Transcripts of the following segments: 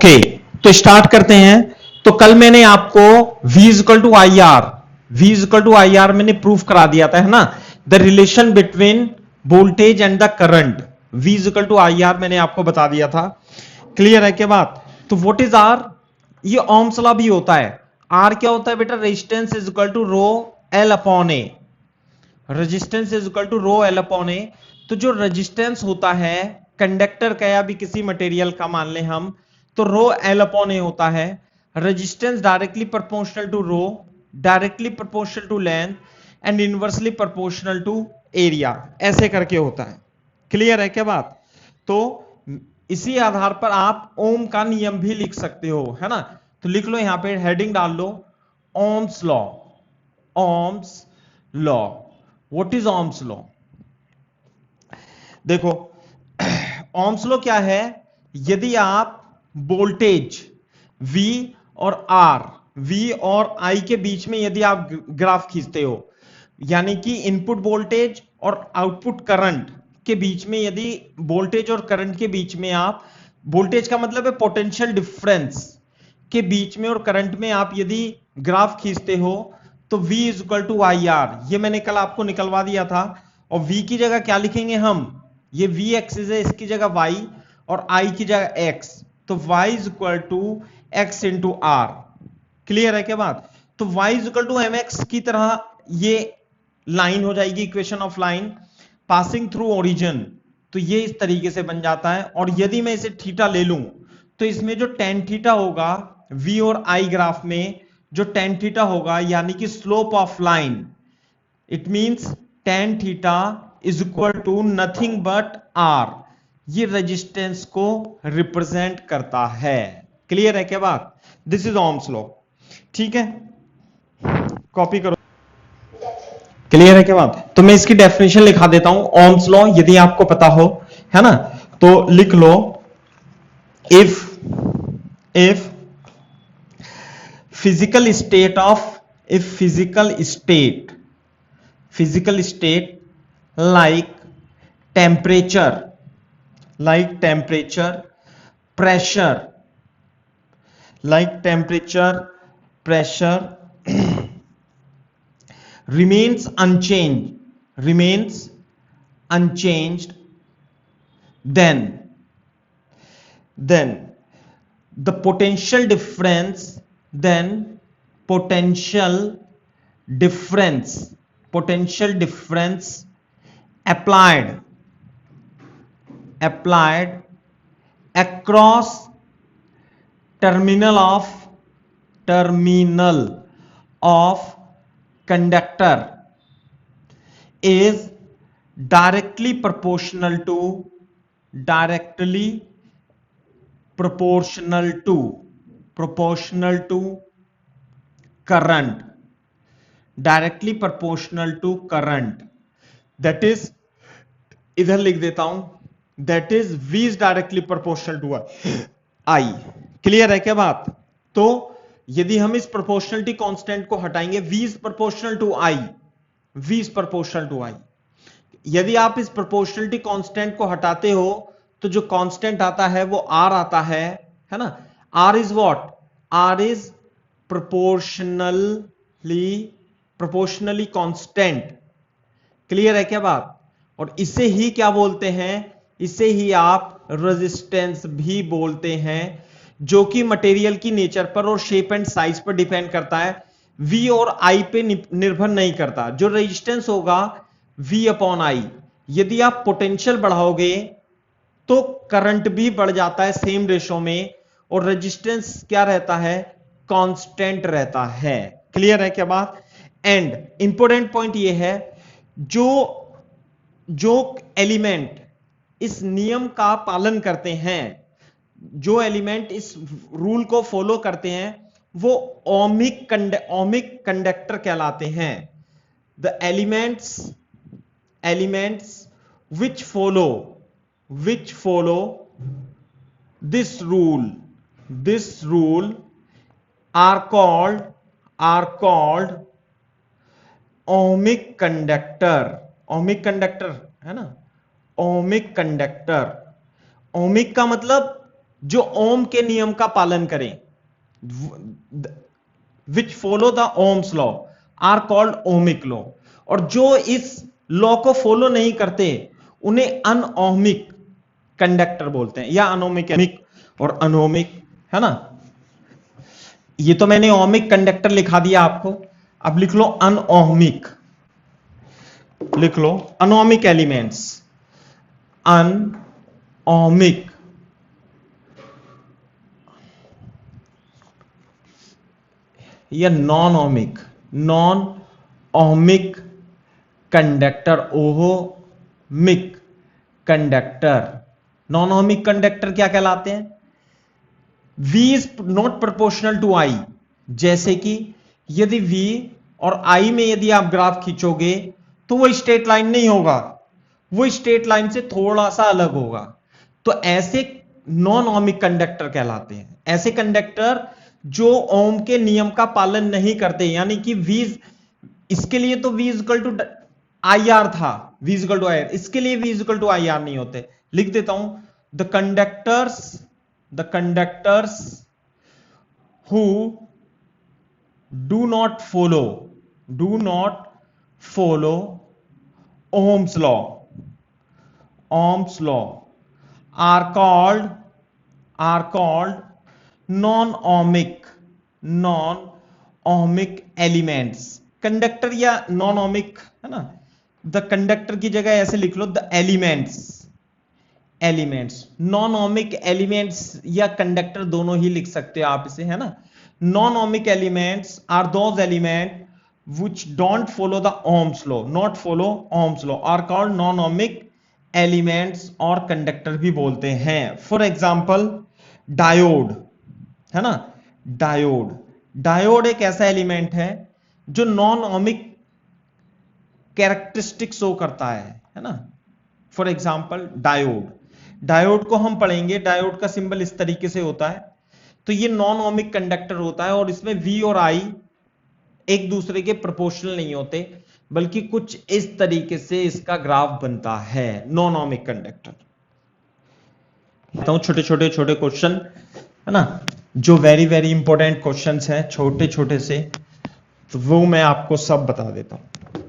Okay, तो start करते हैं। तो कल मैंने आपको V equal to I R, V equal to I R मैंने प्रूफ करा दिया था, है ना। The relation between voltage and the current, V equal to I R मैंने आपको बता दिया था। क्लियर है क्या बात? तो व्हाट इज आर? ये ओम्स लॉ भी होता है। आर क्या होता है बेटा? Resistance is equal to rho L upon A. Resistance is equal to rho L upon A. तो जो रेजिस्टेंस होता है कंडक्टर का या भी किसी मटेरियल का, मान लें हम, तो रो एल अपॉन ए होता है। Resistance directly proportional to rho, directly proportional to length and inversely proportional to area, ऐसे करके होता है। क्लियर है क्या बात? तो इसी आधार पर आप ओम का नियम भी लिख सकते हो, है ना। तो लिख लो, यहां पे हेडिंग डाल लो, Ohm's law. Ohm's law, what is Ohm's law? देखो, ओम्स लॉ क्या है? यदि आप वोल्टेज V और R, V और I के बीच में यदि आप ग्राफ खींचते हो, यानी कि इनपुट वोल्टेज और आउटपुट करंट के बीच में, यदि वोल्टेज और करंट के बीच में आप, वोल्टेज का मतलब है पोटेंशियल डिफरेंस के बीच में और करंट में आप यदि ग्राफ खींचते हो, तो V is equal to I R, ये मैंने कल आपको निकलवा दिया था। और V की जगह क्या लिखेंगे हम? ये V एक्सिस है, इसकी जगह Y और I की जगह X, तो Y is equal to X into R। Clear है क्या बात? तो Y is equal to MX की तरह ये लाइन हो जाएगी, equation of line passing through origin. तो ये इस तरीके से बन जाता है। और यदि मैं इसे थीटा ले लूं, तो इसमें जो टेन थीटा होगा V और I ग्राफ में, जो टेन थीटा होगा यानी कि slope of line, it means tan theta is equal to nothing but R। ये रेजिस्टेंस को रिप्रेजेंट करता है। क्लियर है क्या बात? This is Ohm's law. ठीक है, कॉपी करो। क्लियर है क्या बात? तो मैं इसकी डेफिनेशन लिखा देता हूं, ओम्स लॉ, यदि आपको पता हो, है ना। तो लिख लो, if physical state of, if physical state like temperature, pressure, remains unchanged, then the potential difference applied across terminal of conductor is directly proportional to current, directly proportional to current. That is, इधर लिख देता हूं, that is V is directly proportional to I। Clear है क्या बात? तो यदि हम इस प्रोपोर्शनलिटी कांस्टेंट को हटाएंगे, V is proportional to I, V is proportional to I। यदि आप इस प्रोपोर्शनलिटी कांस्टेंट को हटाते हो, तो जो कांस्टेंट आता है वो R आता है ना। R is what? R is proportionally constant. Clear है क्या बात? और इसे ही क्या बोलते हैं? इसे ही आप रेजिस्टेंस भी बोलते हैं, जो कि मटेरियल की नेचर पर और शेप एंड साइज पर डिपेंड करता है, V और I पे निर्भर नहीं करता। जो रेजिस्टेंस होगा V अपॉन I, यदि आप पोटेंशियल बढ़ाओगे तो करंट भी बढ़ जाता है सेम रेशो में, और रेजिस्टेंस क्या रहता है? कांस्टेंट रहता है। क्लियर है क्या बात? एंड इंपॉर्टेंट पॉइंट ये है, जो एलिमेंट इस नियम का पालन करते हैं, जो एलिमेंट इस रूल को फॉलो करते हैं, वो ओमिक कंडक्टर कहलाते हैं। The elements which follow this rule are called ohmic conductor, है ना। ohmic का मतलब जो ओम के नियम का पालन करें, which follow the Ohm's law are called ohmic law, और जो इस लॉ को फॉलो नहीं करते उन्हें अनओमिक कंडक्टर बोलते हैं, या अनोमिक और अनोमिक, है ना। ये तो मैंने ओमिक कंडक्टर लिखा दिया आपको, अब लिख लो अनओमिक, लिख लो अनोमिक एलिमेंट्स, अनओमिक या non ohmic, non ohmic conductor, ohmic conductor. Non ohmic conductor क्या कहलाते हैं? V is not proportional to I, जैसे कि यदि V और I में यदि आप ग्राफ खींचोगे तो वो स्ट्रेट लाइन नहीं होगा, वो स्ट्रेट लाइन से थोड़ा सा अलग होगा, तो ऐसे नॉन ओमिक कंडक्टर कहलाते हैं। ऐसे कंडक्टर जो ओम के नियम का पालन नहीं करते, यानी कि V, इसके लिए तो V इक्वल टू IR था, V इक्वल टू IR, इसके लिए V इक्वल टू IR नहीं होते। लिख देता हूं, the conductors who do not follow Ohm's law are called non-ohmic elements। Conductor या नॉन ओमिक, है ना, द कंडक्टर की जगह ऐसे लिख लो the elements. Non ohmic elements या कंडक्टर दोनों ही लिख सकते हो आप इसे, है ना। Non ohmic elements are those element which don't follow the Ohm's law, not follow Ohm's law, are called non-ohmic elements और कंडक्टर भी बोलते हैं। फॉर एग्जाम्पल डायोड, है ना, डायोड एक ऐसा एलिमेंट है जो नॉन ओमिक कैरेक्टरिस्टिक शो करता है ना। फॉर एग्जाम्पल डायोड को हम पढ़ेंगे, डायोड का सिंबल इस तरीके से होता है, तो ये नॉन ओमिक कंडक्टर होता है और इसमें V और I एक दूसरे के प्रोपोर्शनल नहीं होते, बल्कि कुछ इस तरीके से इसका ग्राफ बनता है, नॉन ओमिक कंडक्टर। तो छोटे छोटे क्वेश्चन, है ना, जो वेरी वेरी इंपॉर्टेंट क्वेश्चंस हैं छोटे छोटे से, तो वो मैं आपको सब बता देता हूं।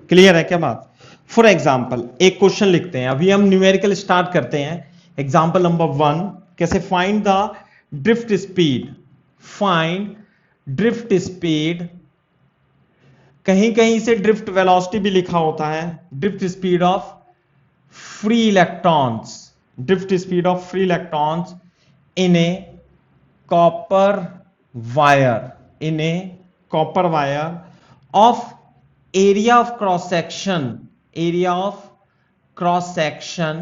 क्लियर है क्या बात? फॉर एग्जाम्पल एक क्वेश्चन लिखते हैं, अभी हम न्यूमेरिकल स्टार्ट करते हैं। एग्जाम्पल नंबर 1, कैसे find the drift speed, find drift speed, कहीं कहीं से ड्रिफ्ट वेलोसिटी भी लिखा होता है, drift speed of free electrons, drift speed of free electrons in a copper wire, of area of cross section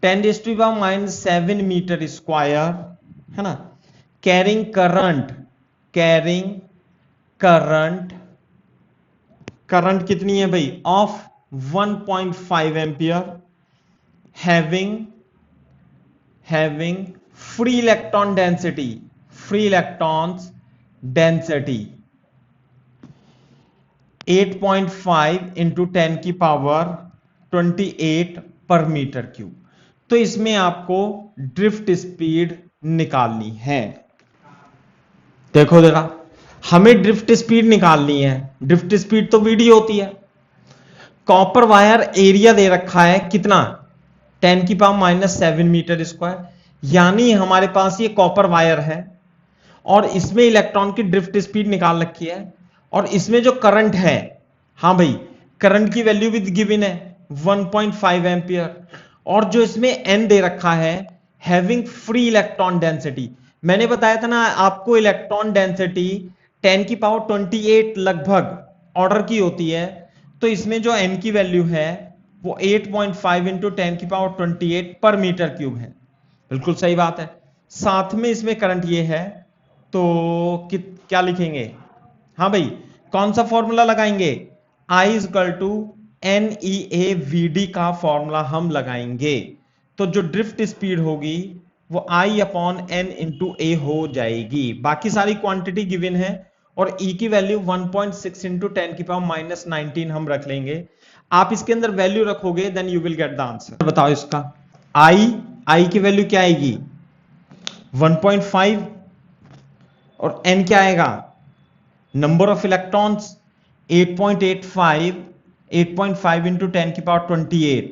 10⁻⁻7 metre square, है ना, कैरिंग करंट कितनी है भाई, of 1.5 ampere, having free electron density 8.5 into 10 की पावर 28 पर metre cube. तो इसमें आपको ड्रिफ्ट स्पीड निकालनी है। देखो हमें ड्रिफ्ट स्पीड निकालनी है। ड्रिफ्ट स्पीड तो वीडी होती है। कॉपर वायर एरिया दे रखा है कितना, 10⁻⁻7 मीटर स्क्वायर, यानी हमारे पास ये कॉपर वायर है और इसमें इलेक्ट्रॉन की ड्रिफ्ट स्पीड निकाल रखी है, और इसमें जो करंट है, हाँ भाई करंट की वैल्यू भी गिवन है 1.5 एम्पियर, और जो इसमें एन दे रखा है हैविंग फ्री इलेक्ट्रॉन डेंसिटी। मैंने बताया था ना आपको, इलेक्ट्रॉन डेंसिटी 10 की पावर 28 लगभग ऑर्डर की होती है, तो इसमें जो n की वैल्यू है वो 8.5 इंटू 10 की पावर 28 पर मीटर क्यूब है। बिल्कुल सही बात है। साथ में इसमें करंट ये है, तो क्या लिखेंगे, हाँ भाई कौन सा फॉर्मूला लगाएंगे, I = NEAVD का फॉर्मूला हम लगाएंगे। तो जो ड्रिफ्ट स्पीड होगी वो I/N इंटू ए हो जाएगी। बाकी सारी क्वांटिटी गिवन है और E की वैल्यू 1.6 इंटू 10 की पावर -19 हम रख लेंगे। आप इसके अंदर वैल्यू रखोगे then you will get the answer. बताओ इसका I आई की वैल्यू क्या आएगी 1.5 और n क्या आएगा नंबर ऑफ इलेक्ट्रॉन्स 8.85 8.5 इंटू 10 की पावर 28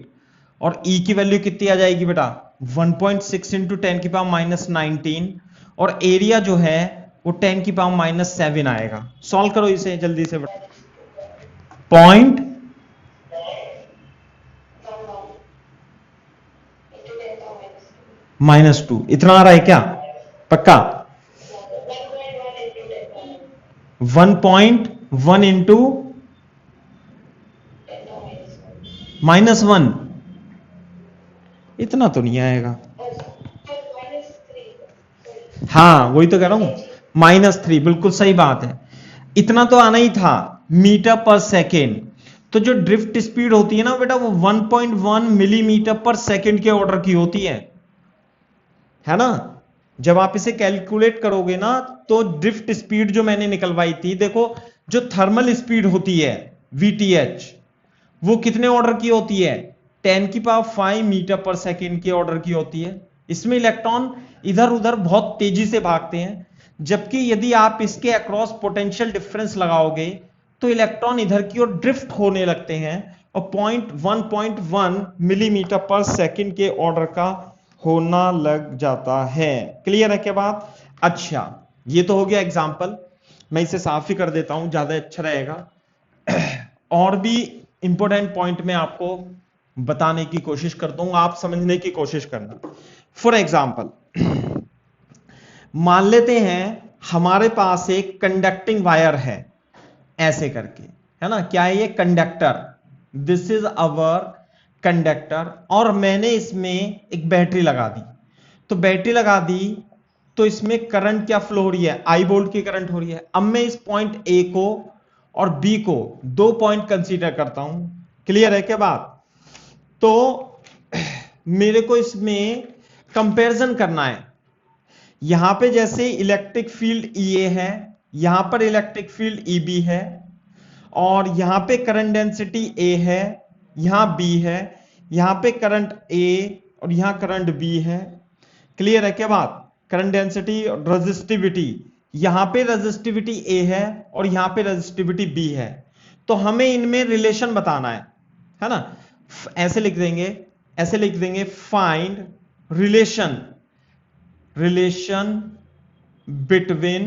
और E की वैल्यू कितनी आ जाएगी बेटा 1.6 इंटू 10 की पावर -19 और एरिया जो है वो 10 की पावर -7 आएगा। सॉल्व करो इसे जल्दी से बेटा। पॉइंट -2 इतना आ रहा है क्या पक्का 1.1 इंटू -1 इतना तो नहीं आएगा। हाँ वही तो कह रहा हूं -3 बिल्कुल सही बात है। इतना तो आना ही था मीटर पर सेकेंड। तो जो ड्रिफ्ट स्पीड होती है ना बेटा वो 1.1 मिलीमीटर पर सेकेंड के ऑर्डर की होती है ना। जब आप इसे कैलकुलेट करोगे ना तो ड्रिफ्ट स्पीड जो मैंने निकलवाई थी देखो जो थर्मल स्पीड होती है VTH वो कितने ऑर्डर की होती है 10 की पावर 5 मीटर पर सेकेंड के ऑर्डर की होती है। इसमें इलेक्ट्रॉन इधर उधर बहुत तेजी से भागते हैं जबकि यदि आप इसके अक्रॉस पोटेंशियल डिफरेंस लगाओगे तो इलेक्ट्रॉन इधर की ओर ड्रिफ्ट होने लगते हैं और 1.1 मिलीमीटर पर सेकेंड के ऑर्डर का होना लग जाता है। क्लियर है क्या बात। अच्छा ये तो हो गया एग्जांपल। मैं इसे साफ ही कर देता हूं ज्यादा अच्छा रहेगा। और भी इंपॉर्टेंट पॉइंट में आपको बताने की कोशिश करता हूं आप समझने की कोशिश करना। फॉर एग्जाम्पल मान लेते हैं हमारे पास एक कंडक्टिंग वायर है ऐसे करके है ना। क्या है ये conductor this is our conductor और मैंने इसमें एक बैटरी लगा दी। तो बैटरी लगा दी तो इसमें करंट क्या फ्लो हो रही है I वोल्ट की करंट हो रही है। अब मैं इस पॉइंट A को और B को दो पॉइंट कंसीडर करता हूं। क्लियर है क्या बात। तो मेरे को इसमें कंपैरिजन करना है। यहां पे जैसे इलेक्ट्रिक फील्ड EA है यहां पर इलेक्ट्रिक फील्ड EB है और यहां पे करंट डेंसिटी A है यहां B है यहां पे करंट A और यहां करंट B है। क्लियर है क्या बात। करंट डेंसिटी और रेजिस्टिविटी यहां पे रेजिस्टिविटी A है और यहां पे रेजिस्टिविटी B है। तो हमें इनमें रिलेशन बताना है ना। ऐसे लिख देंगे फाइंड रिलेशन बिटवीन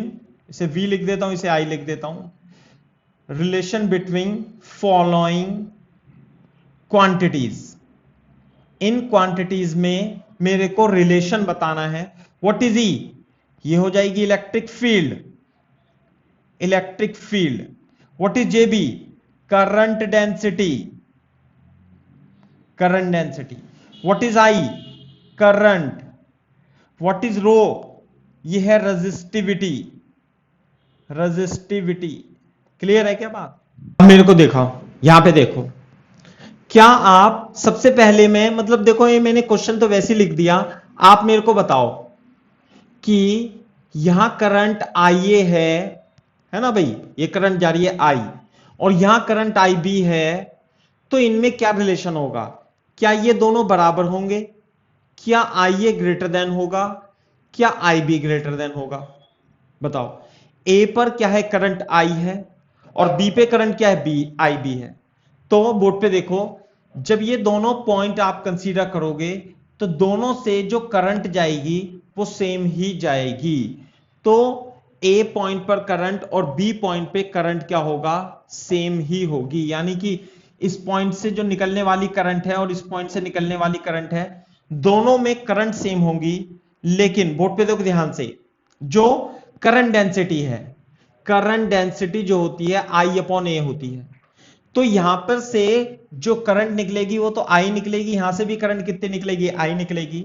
इसे V लिख देता हूं इसे I लिख देता हूं रिलेशन बिटवीन फॉलोइंग क्वांटिटीज। इन क्वांटिटीज में मेरे को रिलेशन बताना है। व्हाट इज E ये हो जाएगी electric field. What is JB current density. What is I current. What is rho ये है रेजिस्टिविटी। क्लियर है क्या बात। अब मेरे को देखो यहां पे देखो क्या आप सबसे पहले में मतलब देखो ये मैंने क्वेश्चन तो वैसे ही लिख दिया। आप मेरे को बताओ कि यहां करंट IA है ना भाई ये करंट जा रही है I और यहां करंट IB है तो इनमें क्या रिलेशन होगा। क्या ये दोनों बराबर होंगे क्या IA ग्रेटर देन होगा क्या IB ग्रेटर देन होगा बताओ। A पर क्या है करंट I है और B पे करंट क्या है IB है। तो बोर्ड पे देखो जब ये दोनों पॉइंट आप कंसीडर करोगे तो दोनों से जो करंट जाएगी वो सेम ही जाएगी। तो A पॉइंट पर करंट और B पॉइंट पे करंट क्या होगा सेम ही होगी। यानी कि इस पॉइंट से जो निकलने वाली करंट है और इस पॉइंट से निकलने वाली करंट है दोनों में करंट सेम होगी। लेकिन बोर्ड पे देखो ध्यान से जो करंट डेंसिटी है करंट डेंसिटी जो होती है I/A होती है। तो यहां पर से जो करंट निकलेगी वो तो I निकलेगी यहां से भी करंट कितनी निकलेगी I निकलेगी।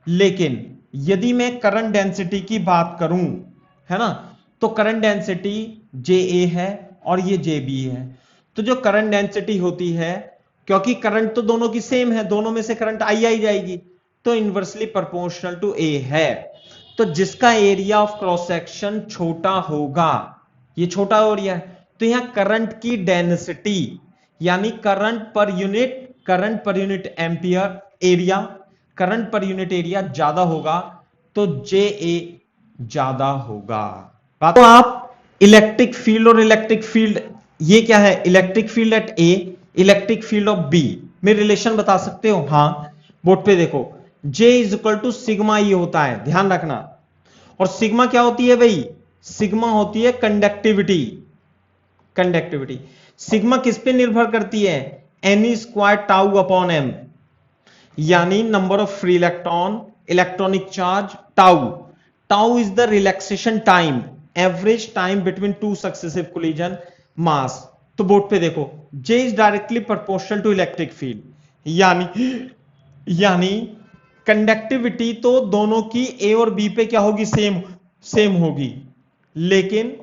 लेकिन यदि मैं करंट डेंसिटी की बात करूं है ना तो करंट डेंसिटी JA है और ये JB है। तो जो करंट डेंसिटी होती है क्योंकि करंट तो दोनों की सेम है दोनों में से करंट I जाएगी तो इनवर्सली प्रोपोर्शनल टू A है। तो जिसका एरिया ऑफ क्रॉस सेक्शन छोटा होगा ये छोटा हो रहा है तो यहां करंट की डेंसिटी यानी current per unit ampere area current per unit area ज्यादा होगा तो जे ए ज्यादा होगा। तो आप इलेक्ट्रिक फील्ड और इलेक्ट्रिक फील्ड, ये क्या है, electric field at A, electric field of B में रिलेशन बता सकते हो? हाँ, बोर्ड पे देखो, J is equal to sigma E होता है, ध्यान रखना। और सिग्मा क्या होती है भाई? सिग्मा होती है कंडक्टिविटी। कंडक्टिविटी सिग्मा किस पे निर्भर करती है? N square tau upon m, यानी number of free electron, electronic charge, tau. Tau is the relaxation time, average time between two successive collision mass. तो बोर्ड पे देखो, J is directly proportional to electric field, यानी conductivity तो दोनों की ए और B पे क्या होगी? सेम होगी, लेकिन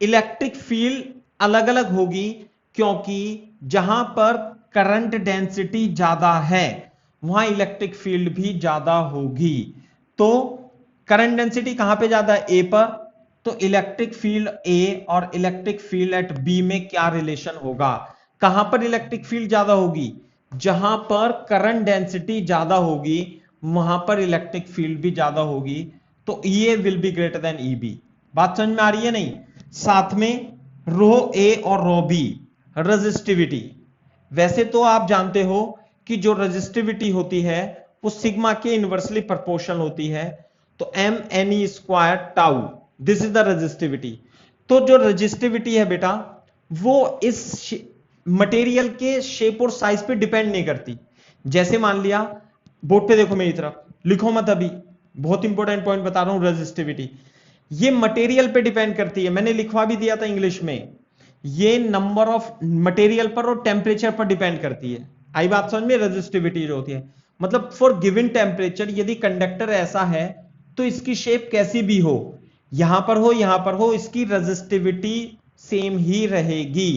इलेक्ट्रिक फील्ड अलग अलग होगी, क्योंकि जहां पर करंट डेंसिटी ज्यादा है वहां इलेक्ट्रिक फील्ड भी ज्यादा होगी। तो करंट डेंसिटी कहां पे ज्यादा है? ए पर। तो इलेक्ट्रिक फील्ड ए और इलेक्ट्रिक फील्ड एट बी में क्या रिलेशन होगा? कहां पर इलेक्ट्रिक फील्ड ज्यादा होगी? जहां पर करंट डेंसिटी ज्यादा होगी वहां पर इलेक्ट्रिक फील्ड भी ज्यादा होगी। तो A will be greater than E B. बात समझ में आ रही है नहीं? साथ में रो ए और रो बी रेजिस्टिविटी। वैसे तो आप जानते हो कि जो रेजिस्टिविटी होती है वो सिग्मा के इनवर्सली प्रोपोर्शनल होती है। तो M N E square tau, this is the resistivity. तो जो रेजिस्टिविटी है बेटा वो इस मटेरियल के शेप और साइज पे डिपेंड नहीं करती। जैसे मान लिया, बोर्ड पे देखो मेरी तरफ, लिखो मत अभी, बहुत इंपॉर्टेंट पॉइंट बता रहा हूं। रेजिस्टिविटी ये मटेरियल पे डिपेंड करती है, मैंने लिखवा भी दिया था इंग्लिश में। ये नंबर ऑफ मटेरियल पर और टेम्परेचर पर डिपेंड करती है। आई बात समझ में? रेजिस्टिविटी जो होती है मतलब फॉर गिवन टेम्परेचर यदि कंडक्टर ऐसा है तो इसकी शेप कैसी भी हो, यहां पर हो, इसकी रेजिस्टिविटी सेम ही रहेगी।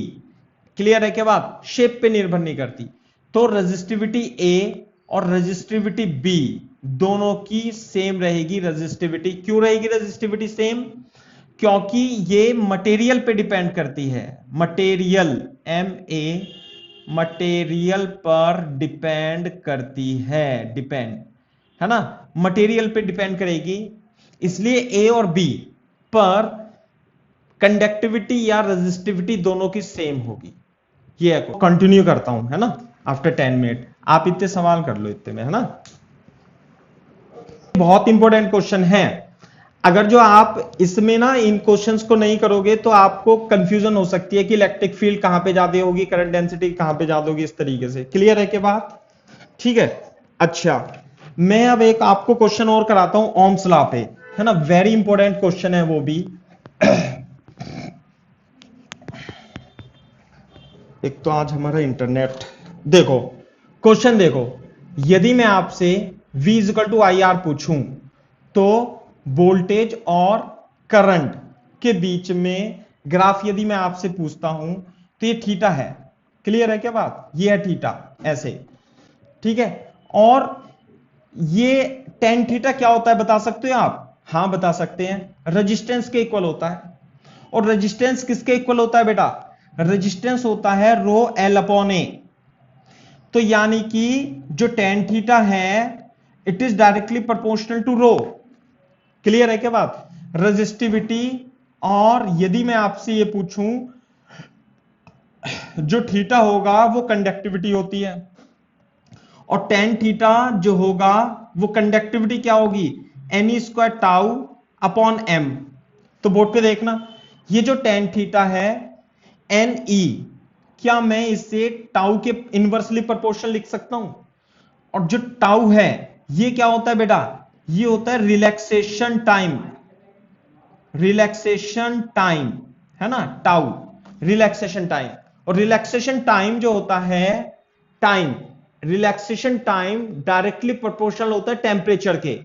क्लियर है क्या बात? शेप पे निर्भर नहीं करती। तो रेजिस्टिविटी ए और रेजिस्टिविटी बी दोनों की सेम रहेगी रेजिस्टिविटी। क्यों रहेगी रेजिस्टिविटी सेम? क्योंकि ये मटेरियल पे डिपेंड करती है। मटेरियल, एम ए, मटेरियल पर डिपेंड करती है, डिपेंड है ना, मटेरियल पे डिपेंड करेगी। इसलिए ए और बी पर कंडक्टिविटी या रेजिस्टिविटी दोनों की सेम होगी। ये कंटिन्यू करता हूं, है ना, आफ्टर 10 मिनट। आप इतने सवाल कर लो इतने में, है ना। बहुत इंपॉर्टेंट क्वेश्चन है। अगर जो आप इसमें ना इन क्वेश्चंस को नहीं करोगे तो आपको कंफ्यूजन हो सकती है कि इलेक्ट्रिक फील्ड कहां पे ज्यादा होगी, करंट डेंसिटी कहां पे ज्यादा होगी, इस तरीके से। क्लियर है क्या बात? ठीक है। अच्छा, मैं अब एक आपको क्वेश्चन और कराता हूं ओम्स लॉ पे, है ना, वेरी इंपॉर्टेंट क्वेश्चन है वो भी। एक तो आज हमारा इंटरनेट, देखो क्वेश्चन देखो, यदि मैं आपसे V equal to I R पूछूं तो वोल्टेज और करंट के बीच में ग्राफ यदि मैं आपसे पूछता हूं तो ये थीटा है। क्लियर है क्या बात? ये है थीटा, ऐसे, ठीक है। और ये टेन थीटा क्या होता है बता सकते हो आप? हां बता सकते हैं, रेजिस्टेंस के इक्वल होता है। और रेजिस्टेंस किसके इक्वल होता है बेटा? रेजिस्टेंस होता है रो एल अपॉन ए। तो यानी कि जो टेन थीटा है it is directly proportional to rho. Clear है क्या बात? रेजिस्टिविटी, और यदि मैं आपसे ये पूछूं जो थीटा होगा वो कंडक्टिविटी होती है, और टेन थीटा जो होगा वो कंडक्टिविटी क्या होगी? N square tau upon M. तो बोर्ड पे देखना, ये जो टेन थीटा है एन ई, क्या मैं इसे टाउ के इनवर्सली प्रोपोर्शनल लिख सकता हूं? और जो टाउ है ये क्या होता है बेटा? ये होता है रिलैक्सेशन टाइम, रिलैक्सेशन टाइम, है ना, टाउ रिलैक्सेशन टाइम। और रिलैक्सेशन टाइम जो होता है, time, relaxation time directly proportional होता है टेम्परेचर के।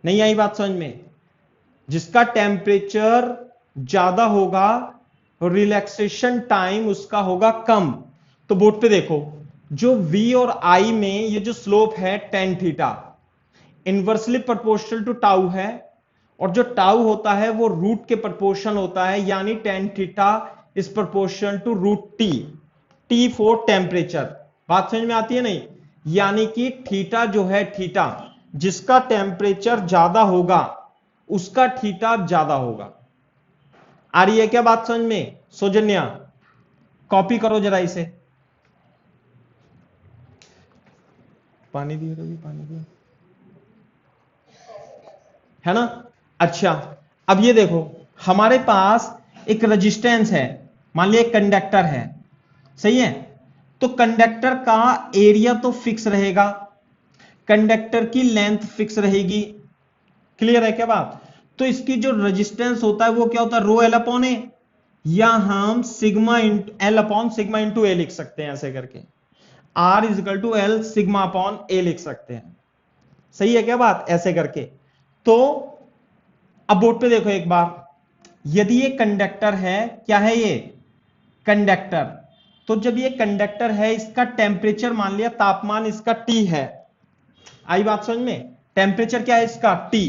नहीं आई बात समझ में? जिसका टेम्परेचर ज्यादा होगा रिलैक्सेशन टाइम उसका होगा कम। तो बोर्ड पे देखो, जो V और I में ये जो स्लोप है tan theta inversely proportional to tau है, और जो टाउ होता है वो रूट के प्रोपोर्शनल होता है, यानी tan theta is proportional to root T, T for temperature. बात समझ में आती है नहीं? यानी कि थीटा जो है, थीटा जिसका टेम्परेचर ज्यादा होगा उसका थीटा ज्यादा होगा। आ रही है क्या बात समझ में सौजन्या? कॉपी करो जरा इसे। पानी दिए रवि, पानी दिए, है ना? अच्छा, अब ये देखो हमारे पास एक रेजिस्टेंस है, मान लिया एक कंडक्टर है, सही है? तो कंडक्टर का एरिया तो फिक्स रहेगा, कंडक्टर की लेंथ फिक्स रहेगी। क्लियर है क्या बात? तो इसकी जो रेजिस्टेंस होता है वो क्या होता है, रो एल अपॉन ए, या हम sigma L upon sigma into A लिख सकते हैं ऐसे करके, R is equal to L sigma upon A लिख सकते हैं। सही है क्या बात? ऐसे करके। तो अब बोर्ड पे देखो एक बार, यदि ये कंडक्टर है, क्या है ये कंडक्टर, तो जब ये कंडक्टर है इसका टेम्परेचर मान लिया, तापमान इसका T है। आई बात समझ में? टेम्परेचर क्या है इसका T।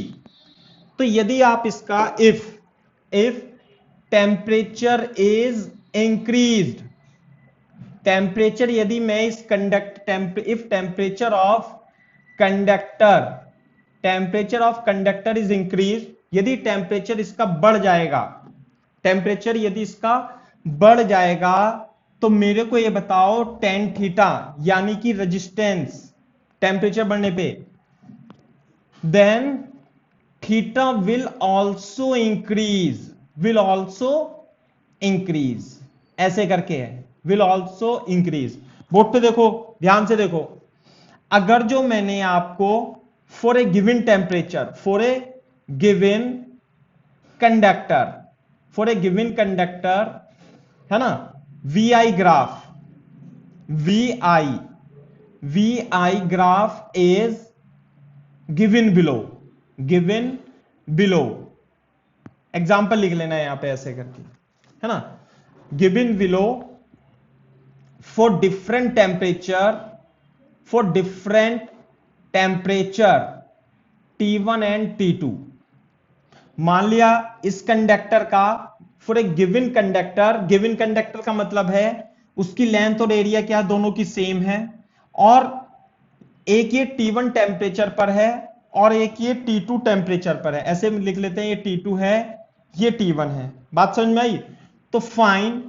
तो यदि आप इसका if temperature is increased, temperature यदि मैं इस if temperature of conductor is increase, यदि टेम्परेचर इसका बढ़ जाएगा, टेम्परेचर यदि इसका बढ़ जाएगा, तो मेरे को ये बताओ टेन थीटा यानी कि रेजिस्टेंस टेम्परेचर बढ़ने पे, then theta will also increase, ऐसे करके है, विल ऑल्सो इंक्रीज। बोर्ड पे देखो, ध्यान से देखो, अगर जो मैंने आपको for a given temperature, for a given conductor है ना, VI graph is given below, example लिख लेना है यहां पे ऐसे करके, है ना, given below for different temperature T1 and T2। मान लिया इस कंडक्टर का फॉर ए गिवन कंडक्टर का मतलब है उसकी लेंथ और एरिया क्या दोनों की सेम है, और एक ये T1 टेम्परेचर पर है और एक ये T2 टेम्परेचर पर है, ऐसे लिख लेते हैं, ये T2 है ये T1 है। बात समझ में आई? तो फाइन,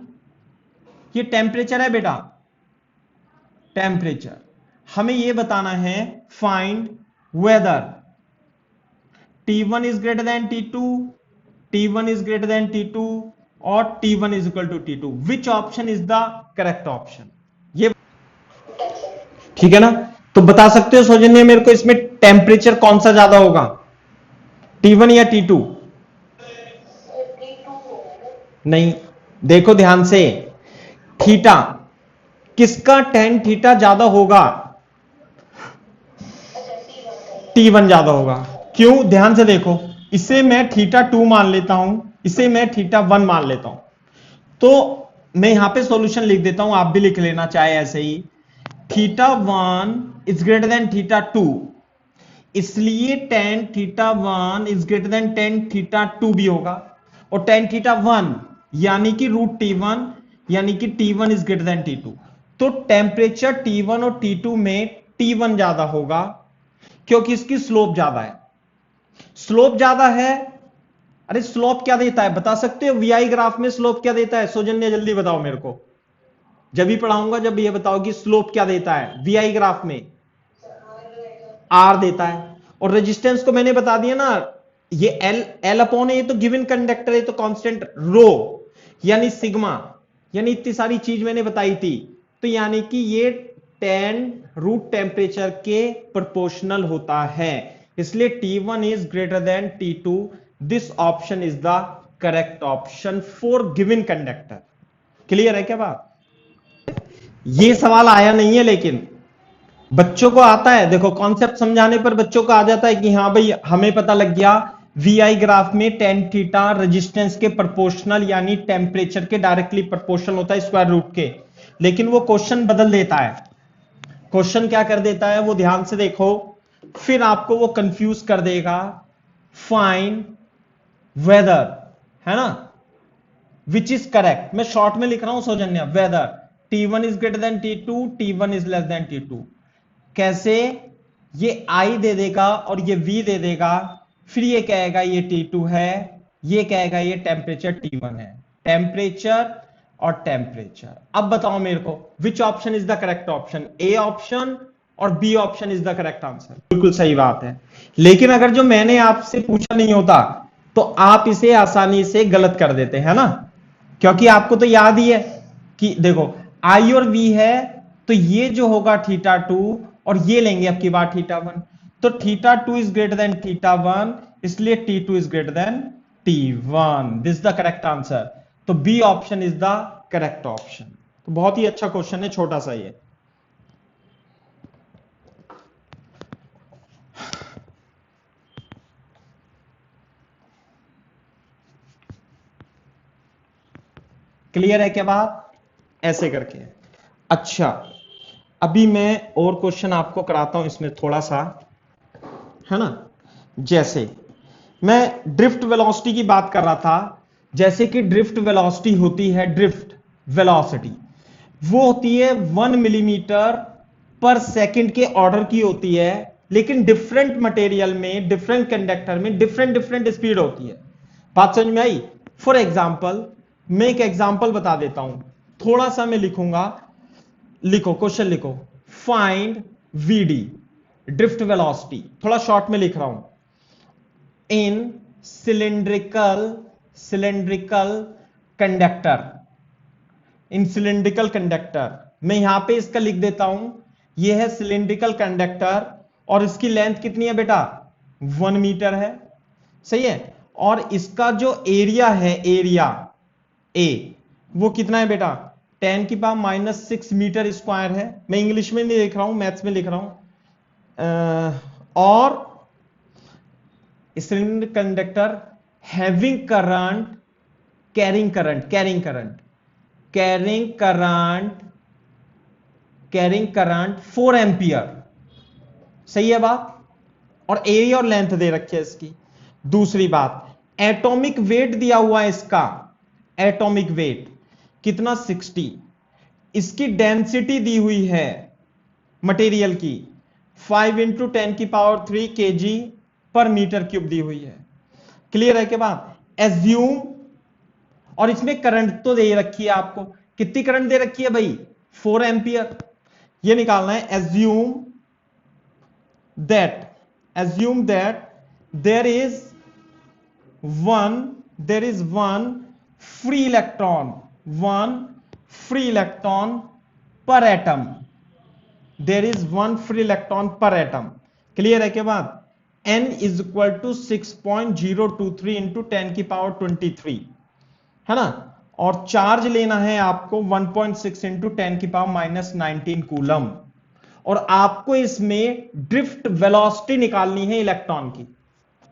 ये टेम्परेचर है बेटा, टेम्परेचर, हमें ये बताना है find whether T1 is greater than T2, T1 is greater than T2 और T1 is equal to T2, which option is the correct option. ये ठीक है ना? तो बता सकते हो सौजन्य मेरे को इसमें टेम्परेचर कौन सा ज्यादा होगा, T1 या T2? नहीं, देखो ध्यान से, थीटा किसका टेन थीटा ज्यादा होगा, T1 ज्यादा होगा। क्यों? ध्यान से देखो, इसे मैं θ2 मान लेता हूं, इसे मैं θ1 मान लेता हूं, तो मैं यहां पे सॉल्यूशन लिख देता हूं, आप भी लिख लेना चाहे ऐसे ही, θ1 इज ग्रेटर देन θ2, इसलिए tan θ1 is greater than tan θ2 भी होगा, और tan θ1 यानी कि √T1 यानी कि T1 is greater than T2। तो टेम्परेचर T1 और T2 में T1 ज्यादा होगा क्योंकि इसकी स्लोप ज्यादा है। स्लोप ज्यादा है, अरे स्लोप क्या देता है बता सकते हो? VI ग्राफ में स्लोप क्या देता है सौजन्य, जल्दी बताओ मेरे को, जब भी पढ़ाऊंगा जब ये बताओ कि स्लोप क्या देता है VI ग्राफ में, R देता है, और रेजिस्टेंस को मैंने बता दिया ना, ये L अपॉन है, ये तो गिवन कंडक्टर है तो कांस्टेंट रो यानी सिग्मा, यानी इतनी सारी चीज मैंने बताई थी, तो यानी कि ये tan रूट टेम्परेचर के प्रोपोर्शनल होता है, इसलिए T1 is greater than T2, this option is the correct option for given conductor. Clear है क्या बात? ये सवाल आया नहीं है लेकिन बच्चों को आता है, देखो कॉन्सेप्ट समझाने पर बच्चों को आ जाता है कि हाँ भाई हमें पता लग गया VI ग्राफ में tan थीटा रेजिस्टेंस के प्रोपोर्शनल यानी टेम्परेचर के डायरेक्टली प्रोपोर्शनल होता है स्क्वायर रूट के, लेकिन वो क्वेश्चन बदल देता है, क्वेश्चन क्या कर देता है वो ध्यान से देखो, फिर आपको वो कंफ्यूज कर देगा, फाइंड वेदर, है ना, विच इज करेक्ट, मैं शॉर्ट में लिख रहा हूं Saujanya, whether T1 is greater than T2, T1 is less than T2, कैसे? ये I दे देगा और ये V दे देगा, फिर ये कहेगा ये T2 है, ये कहेगा ये टेम्परेचर T1 है। टेम्परेचर और टेम्परेचर। अब बताओ मेरे को which option is the correct option? A option और B option is the correct answer. बिल्कुल सही बात है, लेकिन अगर जो मैंने आपसे पूछा नहीं होता तो आप इसे आसानी से गलत कर देते है ना, क्योंकि आपको तो याद ही है कि देखो आई और वी है, तो ये जो होगा θ2 और ये लेंगे अब की बार θ1, तो θ2 इज ग्रेटर देन θ1, इसलिए T2 is greater than T1। This is the correct answer. तो B option is the correct option. तो बहुत ही अच्छा क्वेश्चन है, छोटा सा ये। क्लियर है क्या बात? ऐसे करके। अच्छा, अभी मैं और क्वेश्चन आपको कराता हूं इसमें थोड़ा सा, है ना। जैसे मैं ड्रिफ्ट वेलोसिटी की बात कर रहा था, जैसे कि ड्रिफ्ट वेलोसिटी होती है, ड्रिफ्ट वेलोसिटी वो होती है 1 मिलीमीटर पर सेकंड के ऑर्डर की होती है, लेकिन डिफरेंट मटेरियल में, डिफरेंट कंडक्टर में डिफरेंट स्पीड होती है। बात समझ में आई? फॉर एग्जाम्पल मैं एक एग्जाम्पल बता देता हूं, थोड़ा सा मैं लिखूंगा, लिखो क्वेश्चन लिखो, फाइंड वीडी ड्रिफ्ट वेलोसिटी, थोड़ा शॉर्ट में लिख रहा हूं, इन सिलेंड्रिकल कंडक्टर, इन सिलेंड्रिकल कंडक्टर। मैं यहां पे इसका लिख देता हूं, यह है सिलेंड्रिकल कंडक्टर और इसकी लेंथ कितनी है बेटा? 1 मीटर है, सही है। और इसका जो एरिया है, एरिया ए, वो कितना है बेटा? 10⁻⁻6 मीटर स्क्वायर है। मैं इंग्लिश में नहीं लिख रहा हूं, मैथ्स में लिख रहा हूं। और cylinder conductor having current, carrying current 4 ampere, सही है बात। और एरिया और लेंथ दे रखी है इसकी। दूसरी बात, एटॉमिक वेट दिया हुआ है इसका, एटॉमिक वेट कितना? 60। इसकी डेंसिटी दी हुई है मटेरियल की 5 × 10³ kg पर मीटर क्यूब दी हुई है। क्लियर है के बाद? एज्यूम, और इसमें करंट तो दे रखी है आपको, कितनी करंट दे रखी है भाई? 4 एम्पियर। ये निकालना है। Assume that there is one free electron per atom, there is one free electron per atom. Clear है के बाद? n इज इक्वल टू 6.023 × 10⁻23, है ना। और चार्ज लेना है आपको 1.6 × 10⁻⁻19 कूलम। और आपको इसमें ड्रिफ्ट वेलोसिटी निकालनी है इलेक्ट्रॉन की,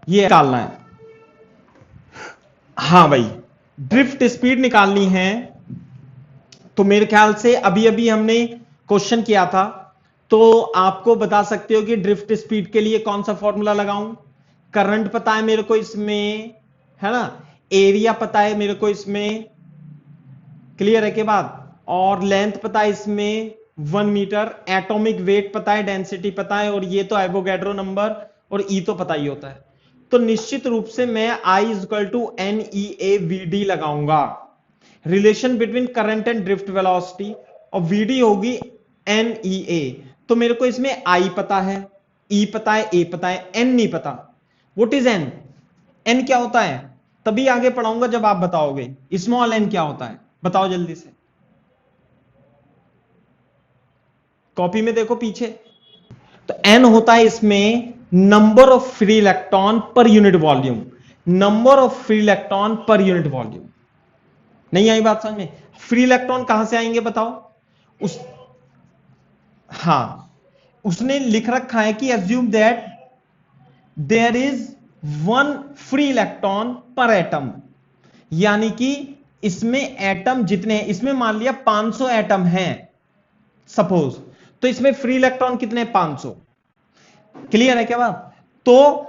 ये निकालना है। हाँ भाई, ड्रिफ्ट स्पीड निकालनी है। तो मेरे ख्याल से अभी अभी हमने क्वेश्चन किया था, तो आपको बता सकते हो कि ड्रिफ्ट स्पीड के लिए कौन सा फॉर्मूला लगाऊं। करंट पता है मेरे को इसमें, है ना। एरिया पता है मेरे को इसमें, क्लियर है के बाद? और लेंथ पता है इसमें 1 मीटर, एटॉमिक वेट पता है, डेंसिटी पता है, और ये तो एवोगैड्रो नंबर और ई तो पता ही होता है। तो निश्चित रूप से मैं I = NEAVD लगाऊंगा, relation between current and drift velocity, और VD होगी NEA। तो मेरे को इसमें I पता है, E पता है, A पता है, N नहीं पता। What is N? N क्या होता है तभी आगे पढ़ाऊंगा जब आप बताओगे। स्मॉल n क्या होता है बताओ जल्दी से, कॉपी में देखो पीछे। तो n होता है इसमें number of free electron per unit volume, number of free electron per unit volume. नहीं आई बात समझ में? फ्री इलेक्ट्रॉन कहां से आएंगे बताओ? उसने लिख रखा है कि assume that there is 1 free electron per atom, यानी कि इसमें एटम जितने हैं, इसमें मान लिया 500 एटम हैं सपोज, तो इसमें फ्री इलेक्ट्रॉन कितने? 500। क्लियर है क्या बात? तो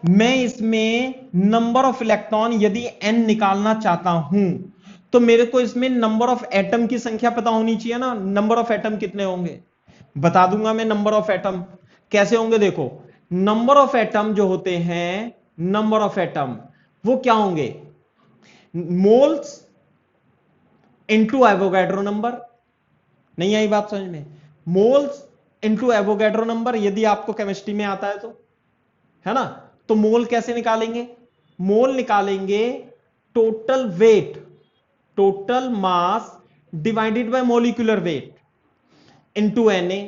मैं इसमें नंबर ऑफ इलेक्ट्रॉन यदि n निकालना चाहता हूं तो मेरे को इसमें नंबर ऑफ एटम की संख्या पता होनी चाहिए ना। नंबर ऑफ एटम कितने होंगे? बता दूंगा मैं नंबर ऑफ एटम कैसे होंगे। देखो नंबर ऑफ एटम जो होते हैं, नंबर ऑफ एटम वो क्या होंगे, मोल्स इनटू एवोगैड्रो नंबर। नहीं आई बात समझ में, मोल्स इनटू एवोगैड्रो नंबर यदि आपको केमिस्ट्री में आता है तो, है ना। तो मोल कैसे निकालेंगे, मोल निकालेंगे total weight, total mass divided by molecular weight into Na।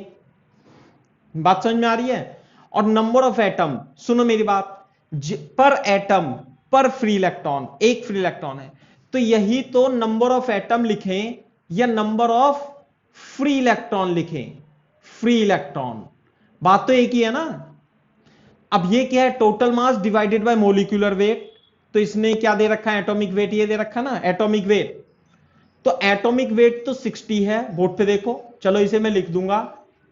बात समझ में आ रही है। और नंबर ऑफ एटम, सुनो मेरी बात, पर एटम पर फ्री इलेक्ट्रॉन, एक फ्री इलेक्ट्रॉन है तो यही तो नंबर ऑफ एटम लिखें या नंबर ऑफ फ्री इलेक्ट्रॉन लिखें, फ्री इलेक्ट्रॉन, बात तो एक ही है ना। अब ये क्या है, total mass divided by molecular weight, तो इसने क्या दे रखा है, एटॉमिक वेट ये दे रखा ना, एटॉमिक वेट। तो एटॉमिक वेट तो 60 है, बोर्ड पे देखो, चलो इसे मैं लिख दूंगा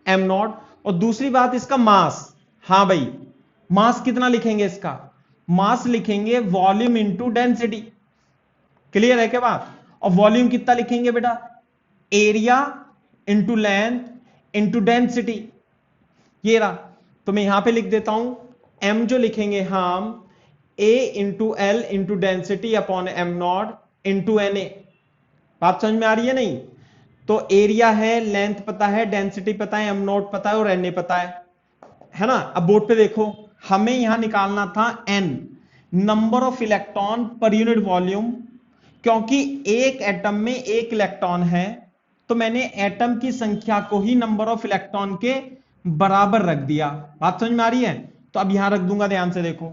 m नॉट। और दूसरी बात इसका मास, हां भाई मास कितना लिखेंगे, इसका मास लिखेंगे वॉल्यूम इंटू डेंसिटी। क्लियर है क्या बात। और वॉल्यूम कितना लिखेंगे बेटा, area into length into density, ये रहा। तो मैं यहां पे लिख देता हूं m जो लिखेंगे हम a into L into density upon m not into Na। बात समझ में आ रही है नहीं। तो एरिया है, लेंथ पता है, डेंसिटी पता है, m नॉट पता है और Na पता है ना। अब बोर्ड पे देखो, हमें यहां निकालना था n, number of electron per unit volume. क्योंकि एक एटम में एक इलेक्ट्रॉन है तो मैंने एटम की संख्या को ही नंबर ऑफ इलेक्ट्रॉन के बराबर रख दिया। बात समझ में आ रही है। तो अब यहां रख दूंगा, ध्यान से देखो,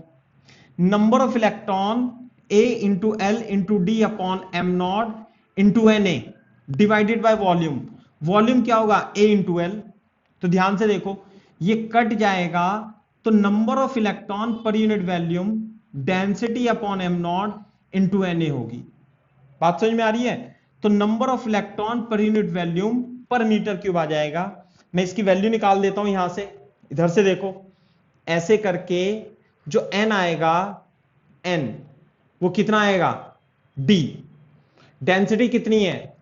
number of electron a into L into D upon am not into Na divided by volume. Volume क्या होगा, a इंटू एल। तो ध्यान से देखो ये कट जाएगा, तो number of electron per unit volume density upon am not into Na होगी। बात समझ में आ रही है। तो number of electron per unit volume पर मीटर क्यूब आ जाएगा। मैं इसकी वैल्यू निकाल देता हूं यहां से, इधर से देखो, ऐसे करके जो n आएगा, n वो कितना आएगा, d। डेंसिटी कितनी है,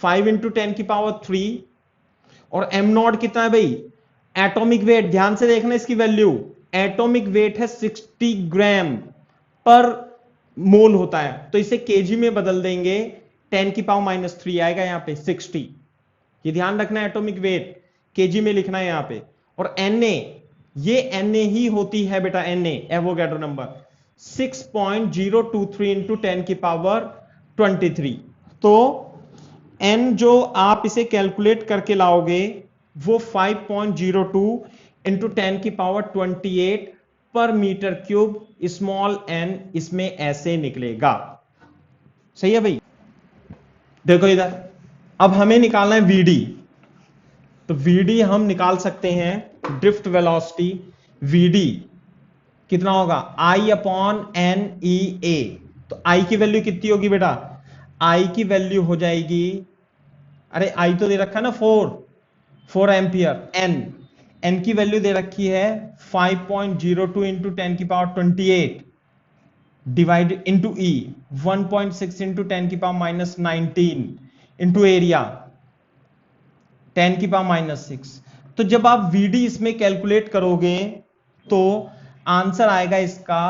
5 इंटू 10 की पावर 3। और m नॉट कितना है भाई, एटॉमिक वेट, ध्यान से देखना इसकी वैल्यू, एटॉमिक वेट है 60 ग्राम पर मोल होता है। तो इसे केजी में बदल देंगे, 10 की पावर -3 आएगा यहां पे 60। ये ध्यान रखना, एटॉमिक वेट केजी में लिखना है यहां पे। और Na, ये Na ही होती है बेटा, Na एवोगैड्रो नंबर 6.023 इंटू 10 की पावर 23। तो n जो आप इसे कैलकुलेट करके लाओगे वो 5.02 इंटू 10 की पावर 28 पर मीटर क्यूब स्मॉल n इसमें ऐसे निकलेगा। सही है भाई। देखो इधर, अब हमें निकालना है Vd। तो Vd हम निकाल सकते हैं, ड्रिफ्ट वेलोसिटी Vd कितना होगा, I अपॉन NEA। तो I की वैल्यू कितनी होगी बेटा, I की वैल्यू हो जाएगी, अरे I तो दे रखा है ना 4 एम्पियर। n की वैल्यू दे रखी है 5.02 इंटू 10 की power 28 divide into E 1.6 into 10 की पावर -19 इंटू एरिया 10 की पावर -6। तो जब आप Vd इसमें कैलकुलेट करोगे तो आंसर आएगा इसका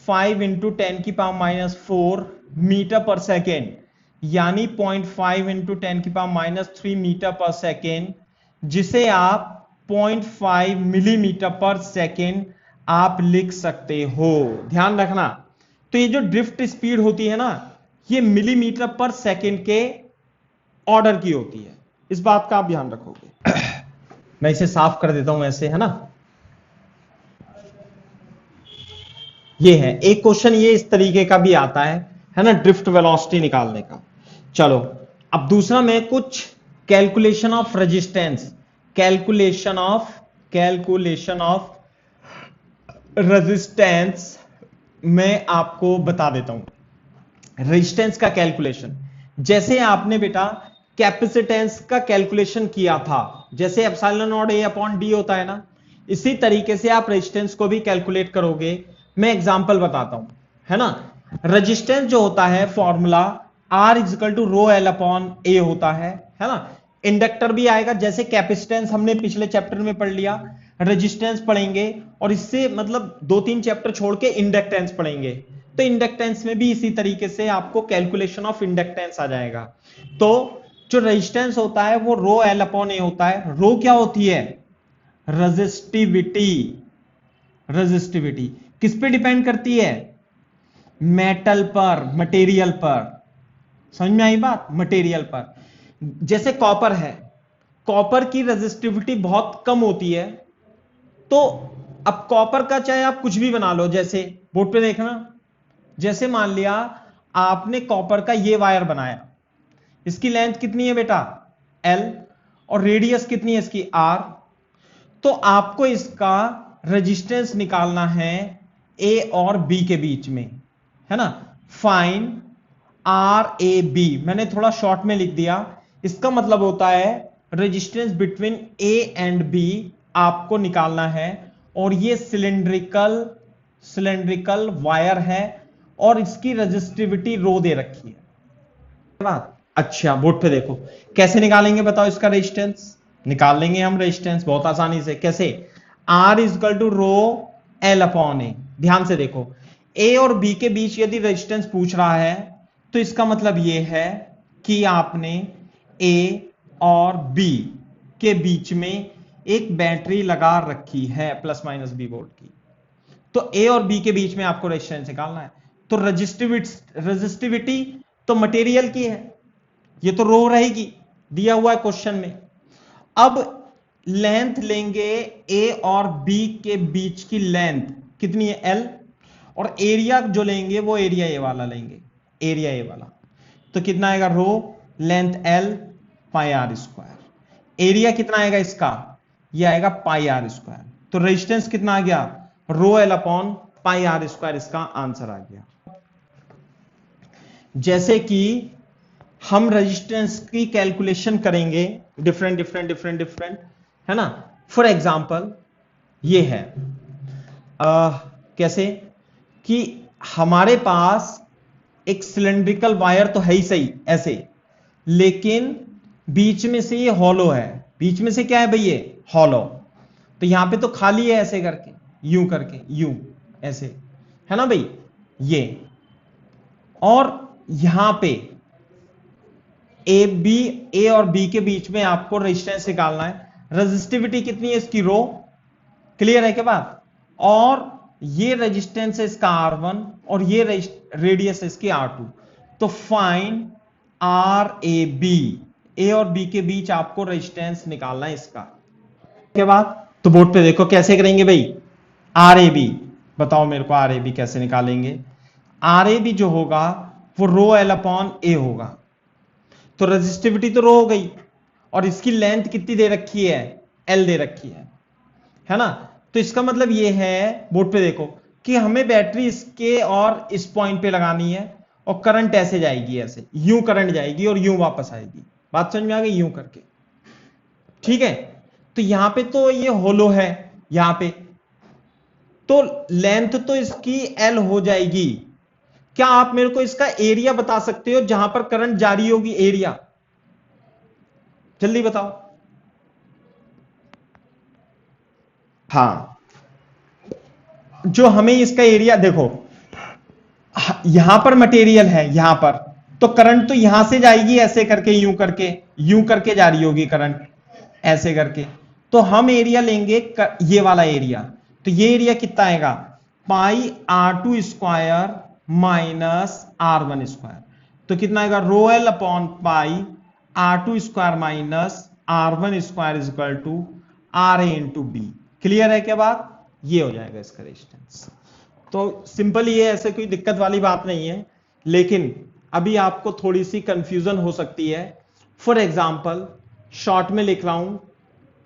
5 इंटू 10 की पावर -4 मीटर पर सेकेंड, यानी 0.5 इंटू 10 की पावर -3 मीटर पर सेकेंड, जिसे आप 0.5 मिलीमीटर पर सेकेंड आप लिख सकते हो। ध्यान रखना, तो ये जो ड्रिफ्ट स्पीड होती है ना, ये मिलीमीटर पर सेकेंड के ऑर्डर की होती है, इस बात का आप ध्यान रखोगे। मैं इसे साफ कर देता हूं ऐसे, है ना। ये है एक क्वेश्चन, ये इस तरीके का भी आता है ना, ड्रिफ्ट वेलोसिटी निकालने का। चलो अब दूसरा मैं कुछ calculation of resistance, calculation of resistance मैं आपको बता देता हूं। रेजिस्टेंस का कैलकुलेशन, जैसे आपने बेटा कैपेसिटेंस का कैलकुलेशन किया था, जैसे epsilon not A upon D होता है ना, इसी तरीके से आप रेजिस्टेंस को भी कैलकुलेट करोगे। मैं एग्जांपल बताता हूं, है ना। रेजिस्टेंस जो होता है formula R equal to rho L upon A होता है ना। इंडक्टर भी आएगा, जैसे कैपेसिटेंस हमने पिछले चैप्टर में पढ़ लिया, रेजिस्टेंस पढ़ेंगे, और इससे मतलब 2-3 चैप्टर छोड़ के इंडक्टेंस पढ़ेंगे। तो इंडक्टेंस में भी इसी तरीके से आपको कैलकुलेशन ऑफ इंडक्टेंस आ जाएगा। तो जो रेजिस्टेंस होता है वो रो एल अपॉन ए होता है। रो क्या होती है? रेजिस्टिविटी। रेजिस्टिविटी किस पे डिपेंड करती है? मेटल पर, मटेरियल पर। समझ में आई बात? मटेरियल पर। जैसे कॉपर है, कॉपर की रेजिस्टिविटी बहुत कम होती है, तो अब कॉपर का चाहे आप कुछ भी बना लो, जैसे बोर्ड पे देखना, जैसे मान लिया आपने कॉपर का ये वायर बनाया, इसकी लेंथ कितनी है बेटा? L, और रेडियस कितनी है इसकी? R। तो आपको इसका रेजिस्टेंस निकालना है A और B के बीच में, है ना? फाइंड RAB, मैंने थोड़ा शॉर्ट में लिख दिया। इसका मतलब होता है resistance between A and B आपको निकालना है, और ये सिलेंड्रिकल वायर है, और इसकी रेजिस्टिविटी रो दे रखी है। बात अच्छा, बोर्ड पे देखो कैसे निकालेंगे, बताओ इसका रेजिस्टेंस। निकाल लेंगे हम रेजिस्टेंस बहुत आसानी से। कैसे? R is equal to rho L upon A. ध्यान से देखो, A और B के बीच यदि रेजिस्टेंस पूछ रहा है, तो इसका मतलब यह है कि आपने A और B के बीच में एक बैटरी लगा रखी है प्लस माइनस B वोल्ट की। तो A और B के बीच में आपको रेजिस्टेंस निकालना है। तो रेजिस्टिविटी तो मटेरियल की है, ये तो रो रहेगी, दिया हुआ है क्वेश्चन में। अब लेंथ लेंगे, A और B के बीच की लेंथ कितनी है? L, और एरिया जो लेंगे वो एरिया ए वाला लेंगे, एरिया ए वाला। तो कितना आएगा? Rho length L pi r square. Area कितना आएगा इसका? ये आएगा पाई आर स्क्वायर। तो रेजिस्टेंस कितना आ गया? Rho L upon pi r square, इसका आंसर आ गया। जैसे कि हम रेजिस्टेंस की कैलकुलेशन करेंगे डिफरेंट, है ना? फॉर एग्जांपल ये है कैसे कि हमारे पास एक सिलेंड्रिकल वायर तो है ही सही ऐसे, लेकिन बीच में से ये हॉलो है। बीच में से क्या है भाई? ये हॉलो। तो यहां पे तो खाली है, ऐसे करके, यूं करके, यूं ऐसे, है ना भाई? ये, और यहां पे ए और बी के बीच में आपको रेजिस्टेंस निकालना है। रेजिस्टिविटी कितनी है इसकी? रो। क्लियर है क्या बात? और ये रेजिस्टेंस है इसका R1, और ये रेडियस है इसकी R2। तो फाइंड RAB, ए और बी के बीच आपको रेजिस्टेंस निकालना है इसका। के बाद तो बोर्ड पे देखो कैसे करेंगे भाई। RAB बताओ मेरे को, RAB कैसे निकालेंगे? RAB जो होगा वो रो एल अपॉन ए होगा। तो रेजिस्टिविटी तो रो हो गई, और इसकी लेंथ कितनी दे रखी है? L दे रखी है ना? तो इसका मतलब ये है, बोर्ड पे देखो, कि हमें बैटरी इसके और इस पॉइंट पे लगानी है, और करंट ऐसे जाएगी, ऐसे यूं करंट जाएगी और यूं वापस आएगी। बात समझ में आ गई? यूं करके, ठीक है? तो यहां पे तो ये होलो है, यहां पे तो लेंथ तो इसकी L हो जाएगी। क्या आप मेरे को इसका एरिया बता सकते हो जहां पर करंट जारी होगी? एरिया जल्दी बताओ। हाँ, जो हमें इसका एरिया देखो, यहां पर मटेरियल है, यहां पर तो करंट तो यहां से जाएगी ऐसे करके, यूं करके जा रही होगी करंट ऐसे करके। तो हम एरिया लेंगे ये वाला एरिया। तो ये एरिया कितना आएगा? Pi R2 square minus R1 square. तो कितना आएगा? Rho L upon pi R2 square minus R1 square is equal to RA into B. Clear है क्या बात? ये हो जाएगा इसका रेजिस्टेंस। तो सिंपल ये है, ऐसे कोई दिक्कत वाली बात नहीं है, लेकिन अभी आपको थोड़ी सी कंफ्यूजन हो सकती है। फॉर एग्जांपल शॉर्ट में लिख रहा हूं,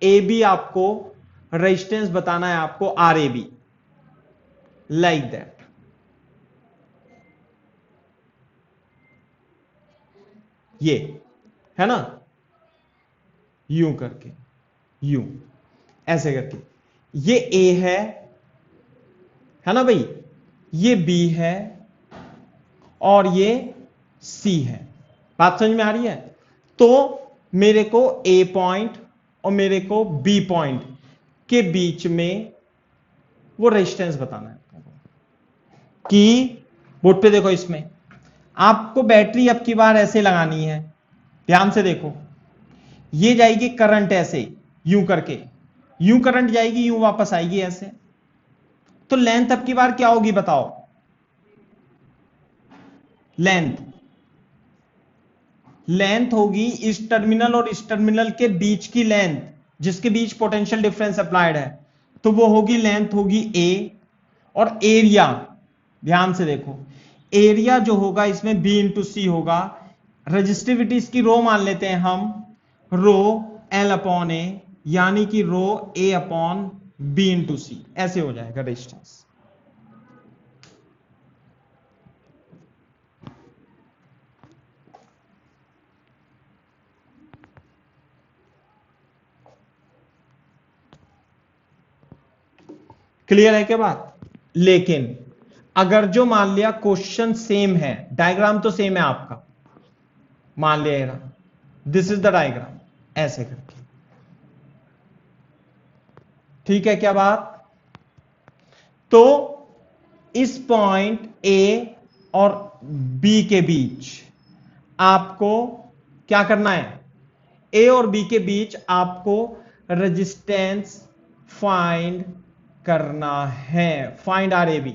ए बी आपको रेजिस्टेंस बताना है, आपको RAB, लाइक दैट। ये है ना, यूं करके, यूं ऐसे करके, ये A है ना भाई? ये B है, और ये C है। बात समझ में आ रही है? तो मेरे को ए पॉइंट और मेरे को बी पॉइंट के बीच में वो रेजिस्टेंस बताना है कि बोर्ड पे देखो, इसमें आपको बैटरी अब की बार ऐसे लगानी है, ध्यान से देखो, ये जाएगी करंट ऐसे यूं करके, यूं करंट जाएगी, यूं वापस आएगी ऐसे, तो लेंथ अब की बार क्या होगी बताओ? लेंथ होगी इस टर्मिनल और इस टर्मिनल के बीच की लेंथ, जिसके बीच पोटेंशियल डिफरेंस अप्लाइड है, तो वो होगी लेंथ होगी ए। और एरिया, ध्यान से देखो, एरिया जो होगा इसमें बी इंटू सी होगा। रजिस्टिविटी इसकी रो मान लेते हैं हम, रो एल अपॉन ए, यानी कि रो ए अपॉन बी इंटू सी, ऐसे हो जाएगा रेजिस्टेंस। क्लियर है क्या बात? लेकिन अगर जो मान लिया क्वेश्चन सेम है, डायग्राम तो सेम है आपका, मान लिया दिस इज द डायग्राम, ऐसे करके, ठीक है क्या बात? तो इस पॉइंट ए और बी के बीच आपको क्या करना है? ए और बी के बीच आपको रेजिस्टेंस फाइंड करना है, फाइंड आर ए बी।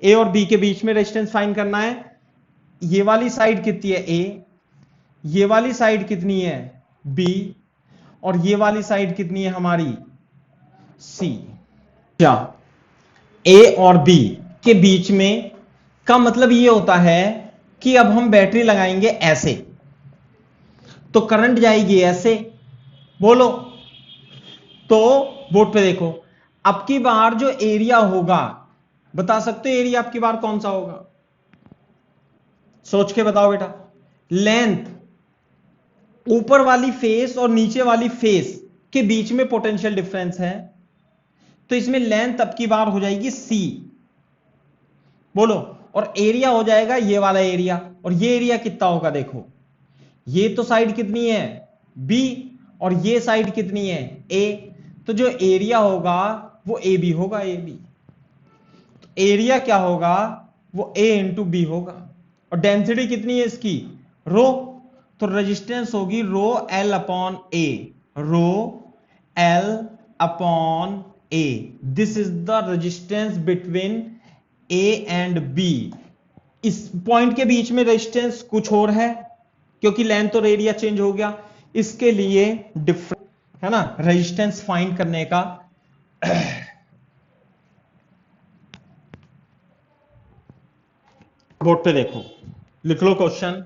ए और बी के बीच में रेजिस्टेंस फाइंड करना है। ये वाली साइड कितनी है? ए, ये वाली साइड कितनी है? बी, और ये वाली साइड कितनी है हमारी? सी। क्या ए और बी के बीच में का मतलब ये होता है कि अब हम बैटरी लगाएंगे ऐसे, तो करंट जाएगी ऐसे, बोलो, तो बोर्ड पे देखो, अब की बार जो एरिया होगा, बता सकते हो एरिया अब की बार कौन सा होगा? सोच के बताओ बेटा। लेंथ, ऊपर वाली फेस और नीचे वाली फेस के बीच में पोटेंशियल डिफरेंस है, तो इसमें लेंथ अब की बार हो जाएगी सी, बोलो, और एरिया हो जाएगा ये वाला एरिया, और ये एरिया कितना होगा? देखो, ये तो साइड कितनी है? बी, और ये साइड कितनी है? ए, तो जो एरिया होगा वो ए बी होगा, ए बी। तो एरिया क्या होगा? वो ए इंटू बी होगा, और डेंसिटी कितनी है इसकी? रो, तो रेजिस्टेंस होगी rho L upon A, rho L upon A. This is the resistance between A and B. इस पॉइंट के बीच में रेजिस्टेंस कुछ और है, क्योंकि लेंथ और एरिया चेंज हो गया, इसके लिए डिफरेंस है ना, रेजिस्टेंस फाइंड करने का। बोर्ड पे देखो, लिख लो क्वेश्चन,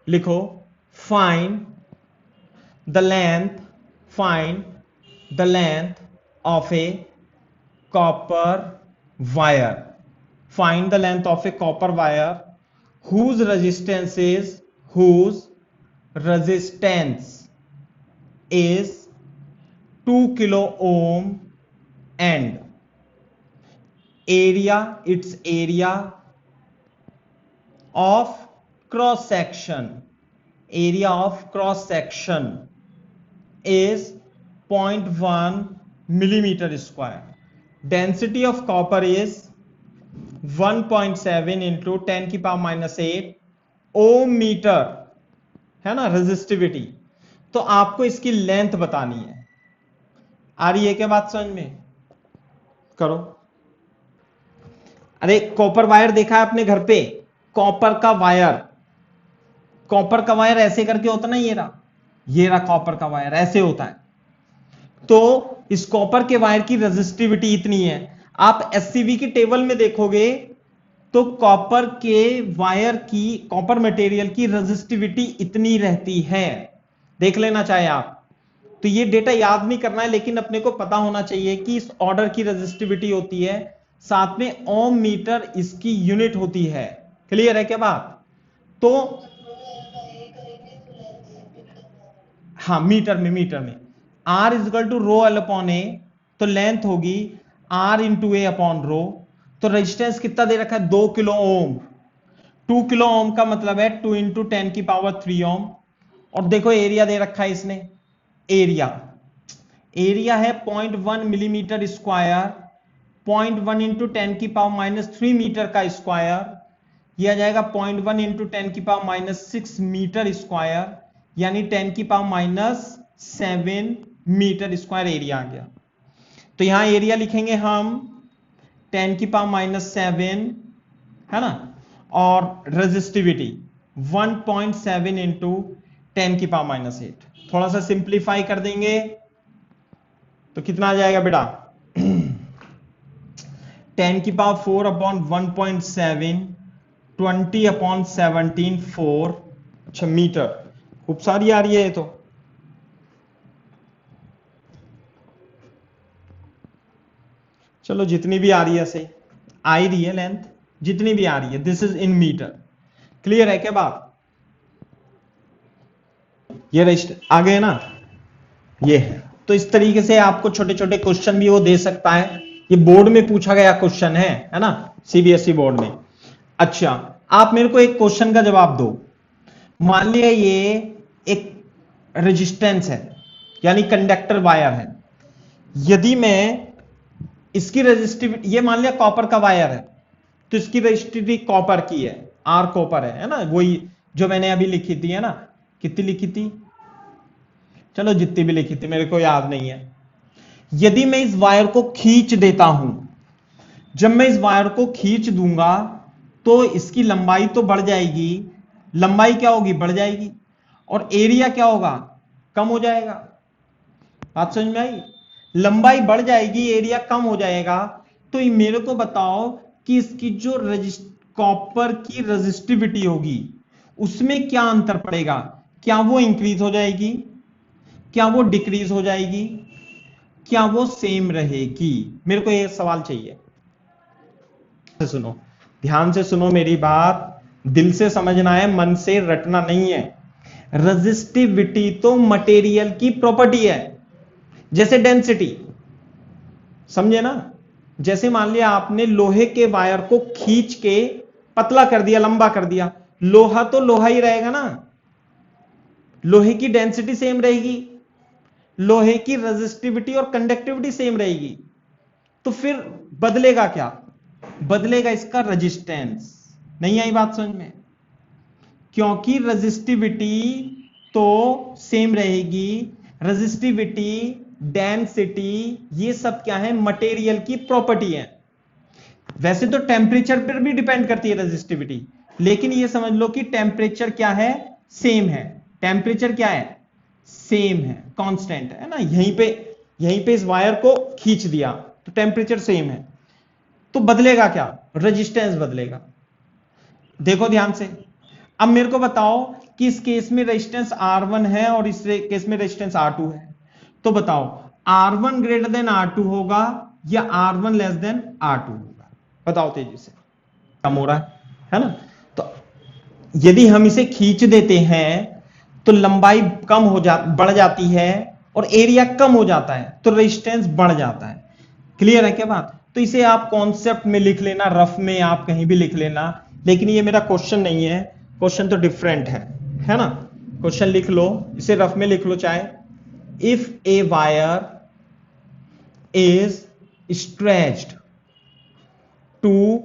लिखो, find the length of A copper wire, find the length of a copper wire whose resistance is 2 kilo ohm and its area of cross section is 0.1 millimeter square. Density of copper is 1.7 into 10 की power -8 ओम metre, है ना resistivity. तो आपको इसकी length बतानी है। आ रही है क्या बात समझ में? करो। अरे कॉपर वायर देखा है अपने घर पे? कॉपर का वायर ऐसे करके होता ना, ये रहा कॉपर का वायर ऐसे होता है। तो इस कॉपर के वायर की रेजिस्टिविटी इतनी है। आप एससीवी की टेबल में देखोगे तो कॉपर मटेरियल की रेजिस्टिविटी इतनी रहती है, देख लेना चाहे आप। तो ये डेटा याद नहीं करना है, लेकिन अपने को पता होना चाहिए कि इस ऑर्डर की रेजिस्टिविटी होती है, साथ में ओम मीटर इसकी यूनिट होती है। क्लियर है क्या बात? तो हाँ, मीटर में R is equal to rho L upon A, तो लेंथ होगी R into A upon rho. तो रेजिस्टेंस कितना दे रखा है? 2 किलो ओम। 2 किलो ओम का मतलब है 2 इंटू 10 की पावर 3 ओम। और देखो एरिया दे रखा है इसने, एरिया है 0.1 मिलीमीटर स्क्वायर, 0.1 इंटू 10⁻³ मीटर का स्क्वायर, यह आ जाएगा 0.1 इंटू 10⁻⁶ मीटर स्क्वायर, यानी 10⁻⁷ मीटर स्क्वायर एरिया आ गया। तो यहां एरिया लिखेंगे हम 10⁻⁷, है ना, और रेजिस्टिविटी 1.7 इंटू 10⁻⁸। थोड़ा सा सिंप्लीफाई कर देंगे तो कितना आ जाएगा बेटा 10⁻⁴/1.7, 20/17 4, अच्छा मीटर, खूब सारी आ रही है ये तो। चलो जितनी भी आ रही है सही आ ही रही है, लेंथ जितनी भी आ रही है, this is in metre. Clear है क्या बात? ये रजिस्टर आ गए ना, ये है। तो इस तरीके से आपको छोटे छोटे क्वेश्चन भी वो दे सकता है, ये बोर्ड में पूछा गया क्वेश्चन है ना, सीबीएसई बोर्ड में। अच्छा आप मेरे को एक क्वेश्चन का जवाब दो। मान लिया ये एक रेजिस्टेंस है, यानी कंडक्टर वायर है, यदि मैं इसकी रेजिस्टिविटी, ये मान लिया कॉपर का वायर है, तो इसकी रेजिस्टिविटी कॉपर की है, आर कॉपर है ना, वही जो मैंने अभी लिखी थी, है ना, कितनी लिखी थी, चलो जितनी भी लिखी थी मेरे को याद नहीं है। यदि मैं इस वायर को खींच देता हूं, जब मैं इस वायर को खींच दूंगा तो इसकी लंबाई तो बढ़ जाएगी, लंबाई क्या होगी, बढ़ जाएगी, और एरिया क्या होगा, कम हो जाएगा। बात समझ में आई? लंबाई बढ़ जाएगी, एरिया कम हो जाएगा। तो ये मेरे को बताओ कि इसकी जो कॉपर की रेजिस्टिविटी होगी उसमें क्या अंतर पड़ेगा, क्या वो इंक्रीज हो जाएगी, क्या वो डिक्रीज हो जाएगी, क्या वो सेम रहेगी? मेरे को ये सवाल चाहिए। सुनो, ध्यान से सुनो मेरी बात, दिल से समझना है, मन से रटना नहीं है। रेजिस्टिविटी तो मटेरियल की प्रॉपर्टी है, जैसे डेंसिटी, समझे ना। जैसे मान लिया आपने लोहे के वायर को खींच के पतला कर दिया, लंबा कर दिया, लोहा तो लोहा ही रहेगा ना, लोहे की डेंसिटी सेम रहेगी, लोहे की रेजिस्टिविटी और कंडक्टिविटी सेम रहेगी, तो फिर बदलेगा क्या, बदलेगा इसका रेजिस्टेंस। नहीं आई बात समझ में? क्योंकि रेजिस्टिविटी तो सेम रहेगी, रेजिस्टिविटी, डेंसिटी, ये सब क्या है, मटेरियल की प्रॉपर्टी है। वैसे तो टेम्परेचर पर भी डिपेंड करती है रेजिस्टिविटी, लेकिन ये समझ लो कि टेम्परेचर क्या है, सेम है, टेम्परेचर क्या है, सेम है, कांस्टेंट है ना। यहीं पे इस वायर को खींच दिया तो टेम्परेचर सेम है, तो बदलेगा क्या, रेजिस्टेंस बदलेगा। देखो ध्यान से, अब मेरे को बताओ कि इस केस में रेजिस्टेंस R1 है और इस केस में रेजिस्टेंस R2 है, तो बताओ R1 ग्रेटर देन R2 होगा या R1 लेस देन R2 होगा? बताओ तेजी से। कम हो रहा है ना। तो यदि हम इसे खींच देते हैं तो लंबाई बढ़ जाती है और एरिया कम हो जाता है, तो रेजिस्टेंस बढ़ जाता है। क्लियर है क्या बात? तो इसे आप कॉन्सेप्ट में लिख लेना, रफ में आप कहीं भी लिख लेना, लेकिन ये मेरा क्वेश्चन नहीं है, क्वेश्चन तो डिफरेंट है ना। क्वेश्चन लिख लो, इसे रफ में लिख लो चाहे। If a wire is stretched to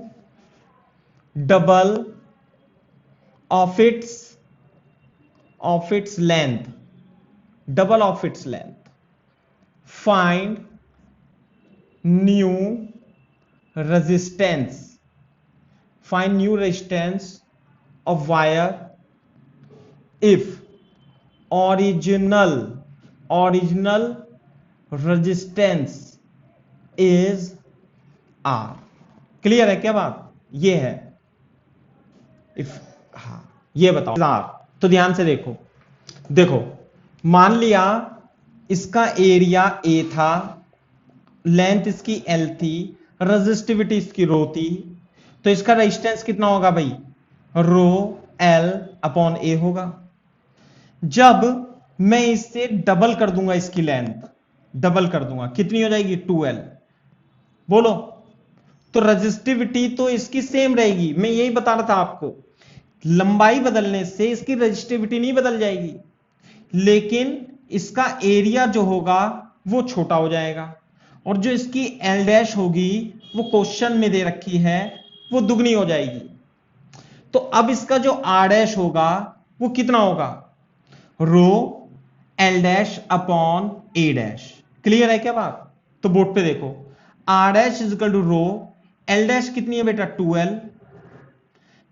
double of its length, double of its length, find new resistance, of wire if original resistance is R। Clear है क्या बात? ये है इफ, हाँ ये बताओ R। तो ध्यान से देखो मान लिया इसका एरिया A था, लेंथ इसकी L थी, रेजिस्टिविटी इसकी रो थी, तो इसका रेजिस्टेंस कितना होगा भाई, रो L अपॉन A होगा। जब मैं इससे डबल कर दूंगा, इसकी लेंथ डबल कर दूंगा, कितनी हो जाएगी, 2L। बोलो, तो रेजिस्टिविटी तो इसकी सेम रहेगी। मैं यही बता रहा था आपको, लंबाई बदलने से इसकी रेजिस्टिविटी नहीं बदल जाएगी, लेकिन इसका एरिया जो होगा वो छोटा हो जाएगा, और जो इसकी एल डैश होगी वो क्वेश्चन में दे रखी है वो दुगनी हो जाएगी। तो अब इसका जो आर डैश होगा वो कितना होगा, rho L dash upon A dash. Clear है क्या बात? तो बोर्ड पे देखो, R dash equal to rho, L dash कितनी है बेटा 2l।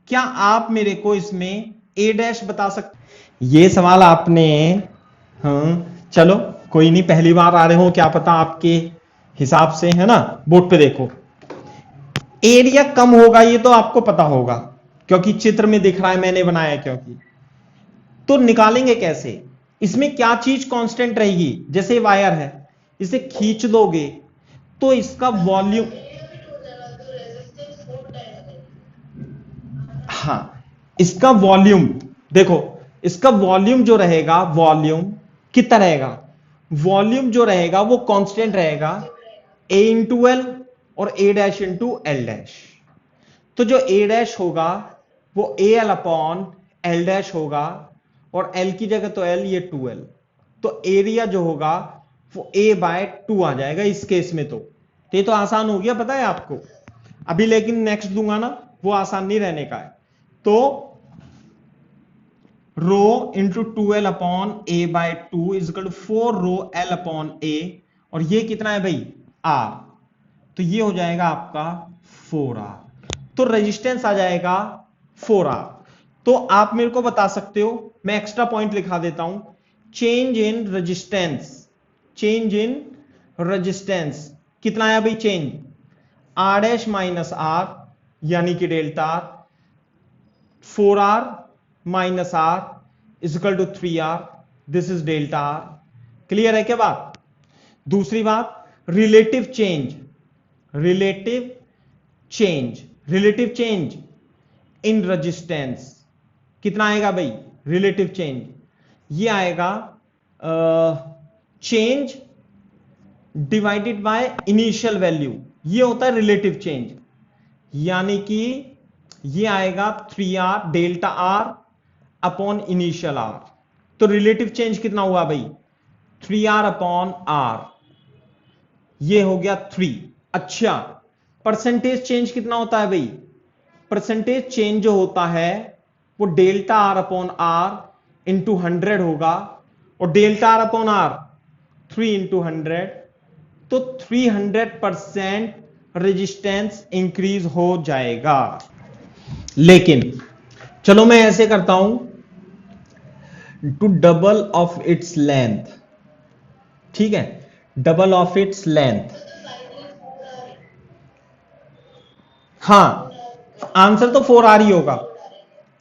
क्या आप मेरे को इसमें ए डैश बता सकते? ये सवाल आपने, हाँ चलो कोई नहीं, पहली बार आ रहे हो क्या पता आपके हिसाब से, है ना। बोर्ड पे देखो, एरिया कम होगा ये तो आपको पता होगा क्योंकि चित्र में दिख रहा है, मैंने बनाया क्योंकि। तो निकालेंगे कैसे? इसमें क्या चीज कांस्टेंट रहेगी? जैसे वायर है, इसे खींच दोगे तो इसका वॉल्यूम, हाँ इसका वॉल्यूम देखो, इसका वॉल्यूम जो रहेगा, वॉल्यूम कितना रहेगा, वॉल्यूम जो रहेगा वो कांस्टेंट रहेगा, a इंटू एल और a dash into L dash. तो जो a डैश होगा वो A L upon L dash होगा, और l की जगह तो l, ये 2l। तो एरिया जो होगा वो a बाय 2 आ जाएगा इस केस में। तो ये तो आसान हो गया, पता है आपको अभी, लेकिन नेक्स्ट दूंगा ना वो आसान नहीं रहने का है। तो rho into 2l upon A by 2 is equal to 4 rho L upon A, और ये कितना है भाई r, तो ये हो जाएगा आपका 4r। तो रेजिस्टेंस आ जाएगा 4r। तो आप मेरे को बता सकते हो, मैं एक्स्ट्रा पॉइंट लिखा देता हूं, change in resistance, change in resistance कितना आया भाई change, r dash minus r यानी कि delta r, 4r minus r is equal to 3r, this is delta r। Clear है क्या बात? दूसरी बात, relative change, relative change, relative change in resistance कितना आएगा भाई, रिलेटिव चेंज ये आएगा change divided by initial value, ये होता है रिलेटिव चेंज, यानी कि ये आएगा 3r delta r upon initial r। तो रिलेटिव चेंज कितना हुआ भाई 3r अपॉन r, ये हो गया 3। अच्छा, परसेंटेज चेंज कितना होता है भाई, परसेंटेज चेंज जो होता है वो delta r upon r into 100 होगा, और delta r upon r 3 into 100, तो 300% रेजिस्टेंस इंक्रीज हो जाएगा। लेकिन चलो मैं ऐसे करता हूं, to double of its length, ठीक है, डबल ऑफ इट्स लेंथ, हाँ आंसर तो 4r ही होगा,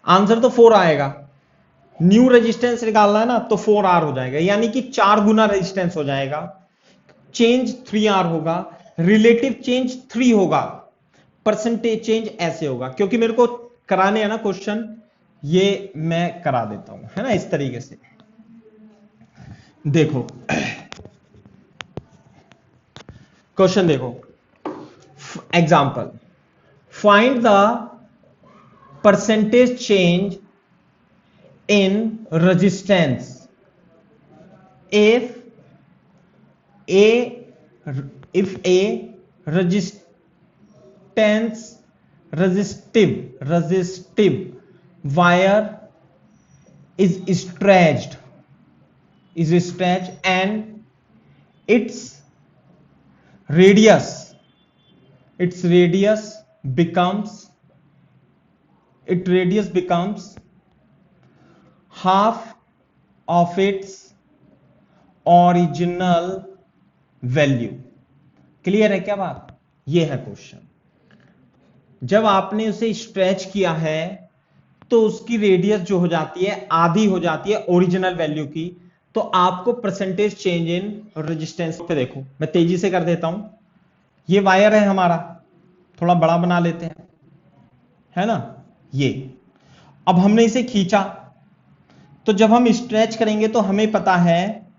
आंसर तो 4 आएगा। न्यू रेजिस्टेंस निकालना है ना तो 4r हो जाएगा, यानी कि 4 गुना रेजिस्टेंस हो जाएगा। चेंज 3r होगा, रिलेटिव चेंज 3 होगा, परसेंटेज चेंज ऐसे होगा, क्योंकि मेरे को कराने हैं ना क्वेश्चन, ये मैं करा देता हूं, है ना, इस तरीके से। देखो क्वेश्चन देखो, example, find the percentage change in resistance if a resistive wire is stretched and its radius becomes half of its original value. Clear है क्या बात? ये है क्वेश्चन। जब आपने उसे स्ट्रेच किया है तो उसकी रेडियस जो हो जाती है आधी हो जाती है ओरिजिनल वैल्यू की, तो आपको परसेंटेज चेंज इन रेजिस्टेंस पे देखो, मैं तेजी से कर देता हूं। ये वायर है हमारा, थोड़ा बड़ा बना लेते हैं, है ना, ये अब हमने इसे खींचा, तो जब हम स्ट्रेच करेंगे तो हमें पता है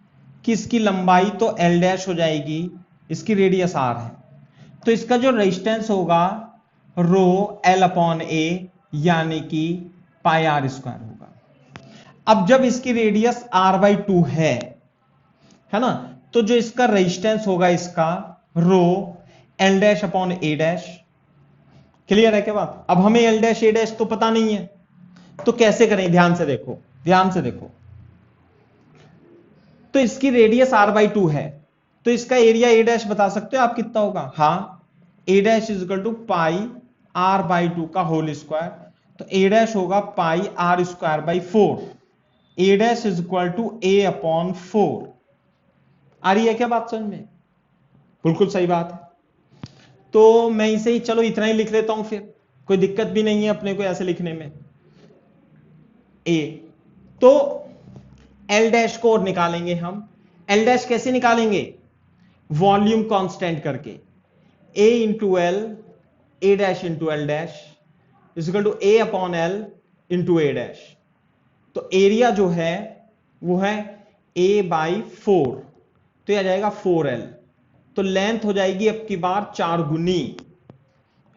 कि इसकी लंबाई तो एल डैश हो जाएगी, इसकी रेडियस आर है, तो इसका जो रेजिस्टेंस होगा रो एल अपॉन ए यानी कि पाई आर स्क्वायर होगा। अब जब इसकी रेडियस r/2 है ना, तो जो इसका रेजिस्टेंस होगा इसका रो L dash upon A dash. Clear है क्या बात? अब हमें L डैश A डैश तो पता नहीं है, तो कैसे करें? ध्यान से देखो, ध्यान से देखो। तो इसकी रेडियस r/2 है, तो इसका एरिया A डैश बता सकते हो आप कितना होगा? हाँ, A dash is equal to pi r/2 का होल स्क्वायर, तो A डैश होगा pi r square by 4। A dash is equal to A upon 4। आ रही है क्या बात समझ में? बिल्कुल सही बात है। तो मैं इसे ही चलो इतना ही लिख लेता हूं, फिर कोई दिक्कत भी नहीं है अपने को ऐसे लिखने में। A तो L डैश को और निकालेंगे हम। L डैश कैसे निकालेंगे? वॉल्यूम कांस्टेंट करके, A into L A dash into L dash is equal to A upon L into A dash. तो एरिया जो है वो है A बाई 4, तो यह आ जाएगा 4L। तो लेंथ हो जाएगी अब की बार 4 गुनी,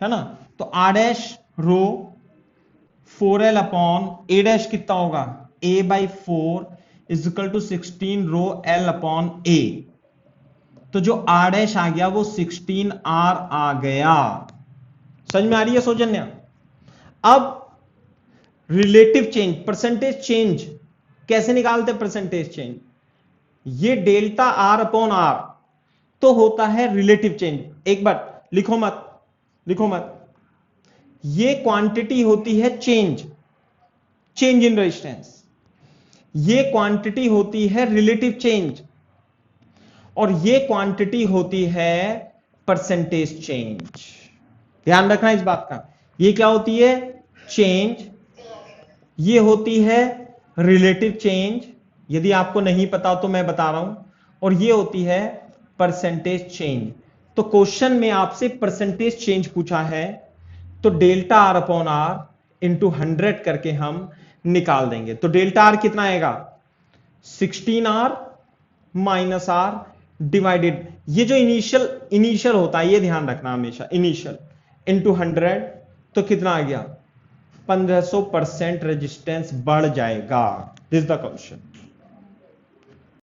है ना। तो R dash rho 4L upon A dash कितना होगा? A by 4 is equal to 16 rho L upon A। तो जो R डैश आ गया वो 16R आ गया। समझ में आ रही है सौजन्या? अब रिलेटिव चेंज, परसेंटेज चेंज कैसे निकालते हैं? परसेंटेज चेंज, ये डेल्टा R अपॉन R तो होता है रिलेटिव चेंज। एक बार लिखो मत, लिखो मत, ये क्वांटिटी होती है चेंज, चेंज इन रेजिस्टेंस। ये क्वांटिटी होती है रिलेटिव चेंज, और ये क्वांटिटी होती है परसेंटेज चेंज। ध्यान रखना इस बात का। ये क्या होती है? चेंज। ये होती है रिलेटिव चेंज, यदि आपको नहीं पता तो मैं बता रहा हूं। और ये होती है परसेंटेज चेंज। तो क्वेश्चन में आपसे परसेंटेज चेंज पूछा है, तो delta R upon R into 100 करके हम निकाल देंगे। तो डेल्टा R कितना आएगा? 16R माइनस R डिवाइडेड, ये जो इनिशियल होता है ये ध्यान रखना हमेशा, इनिशियल इंटू 100, तो कितना आ गया? 1500% रेजिस्टेंस बढ़ जाएगा। This the question.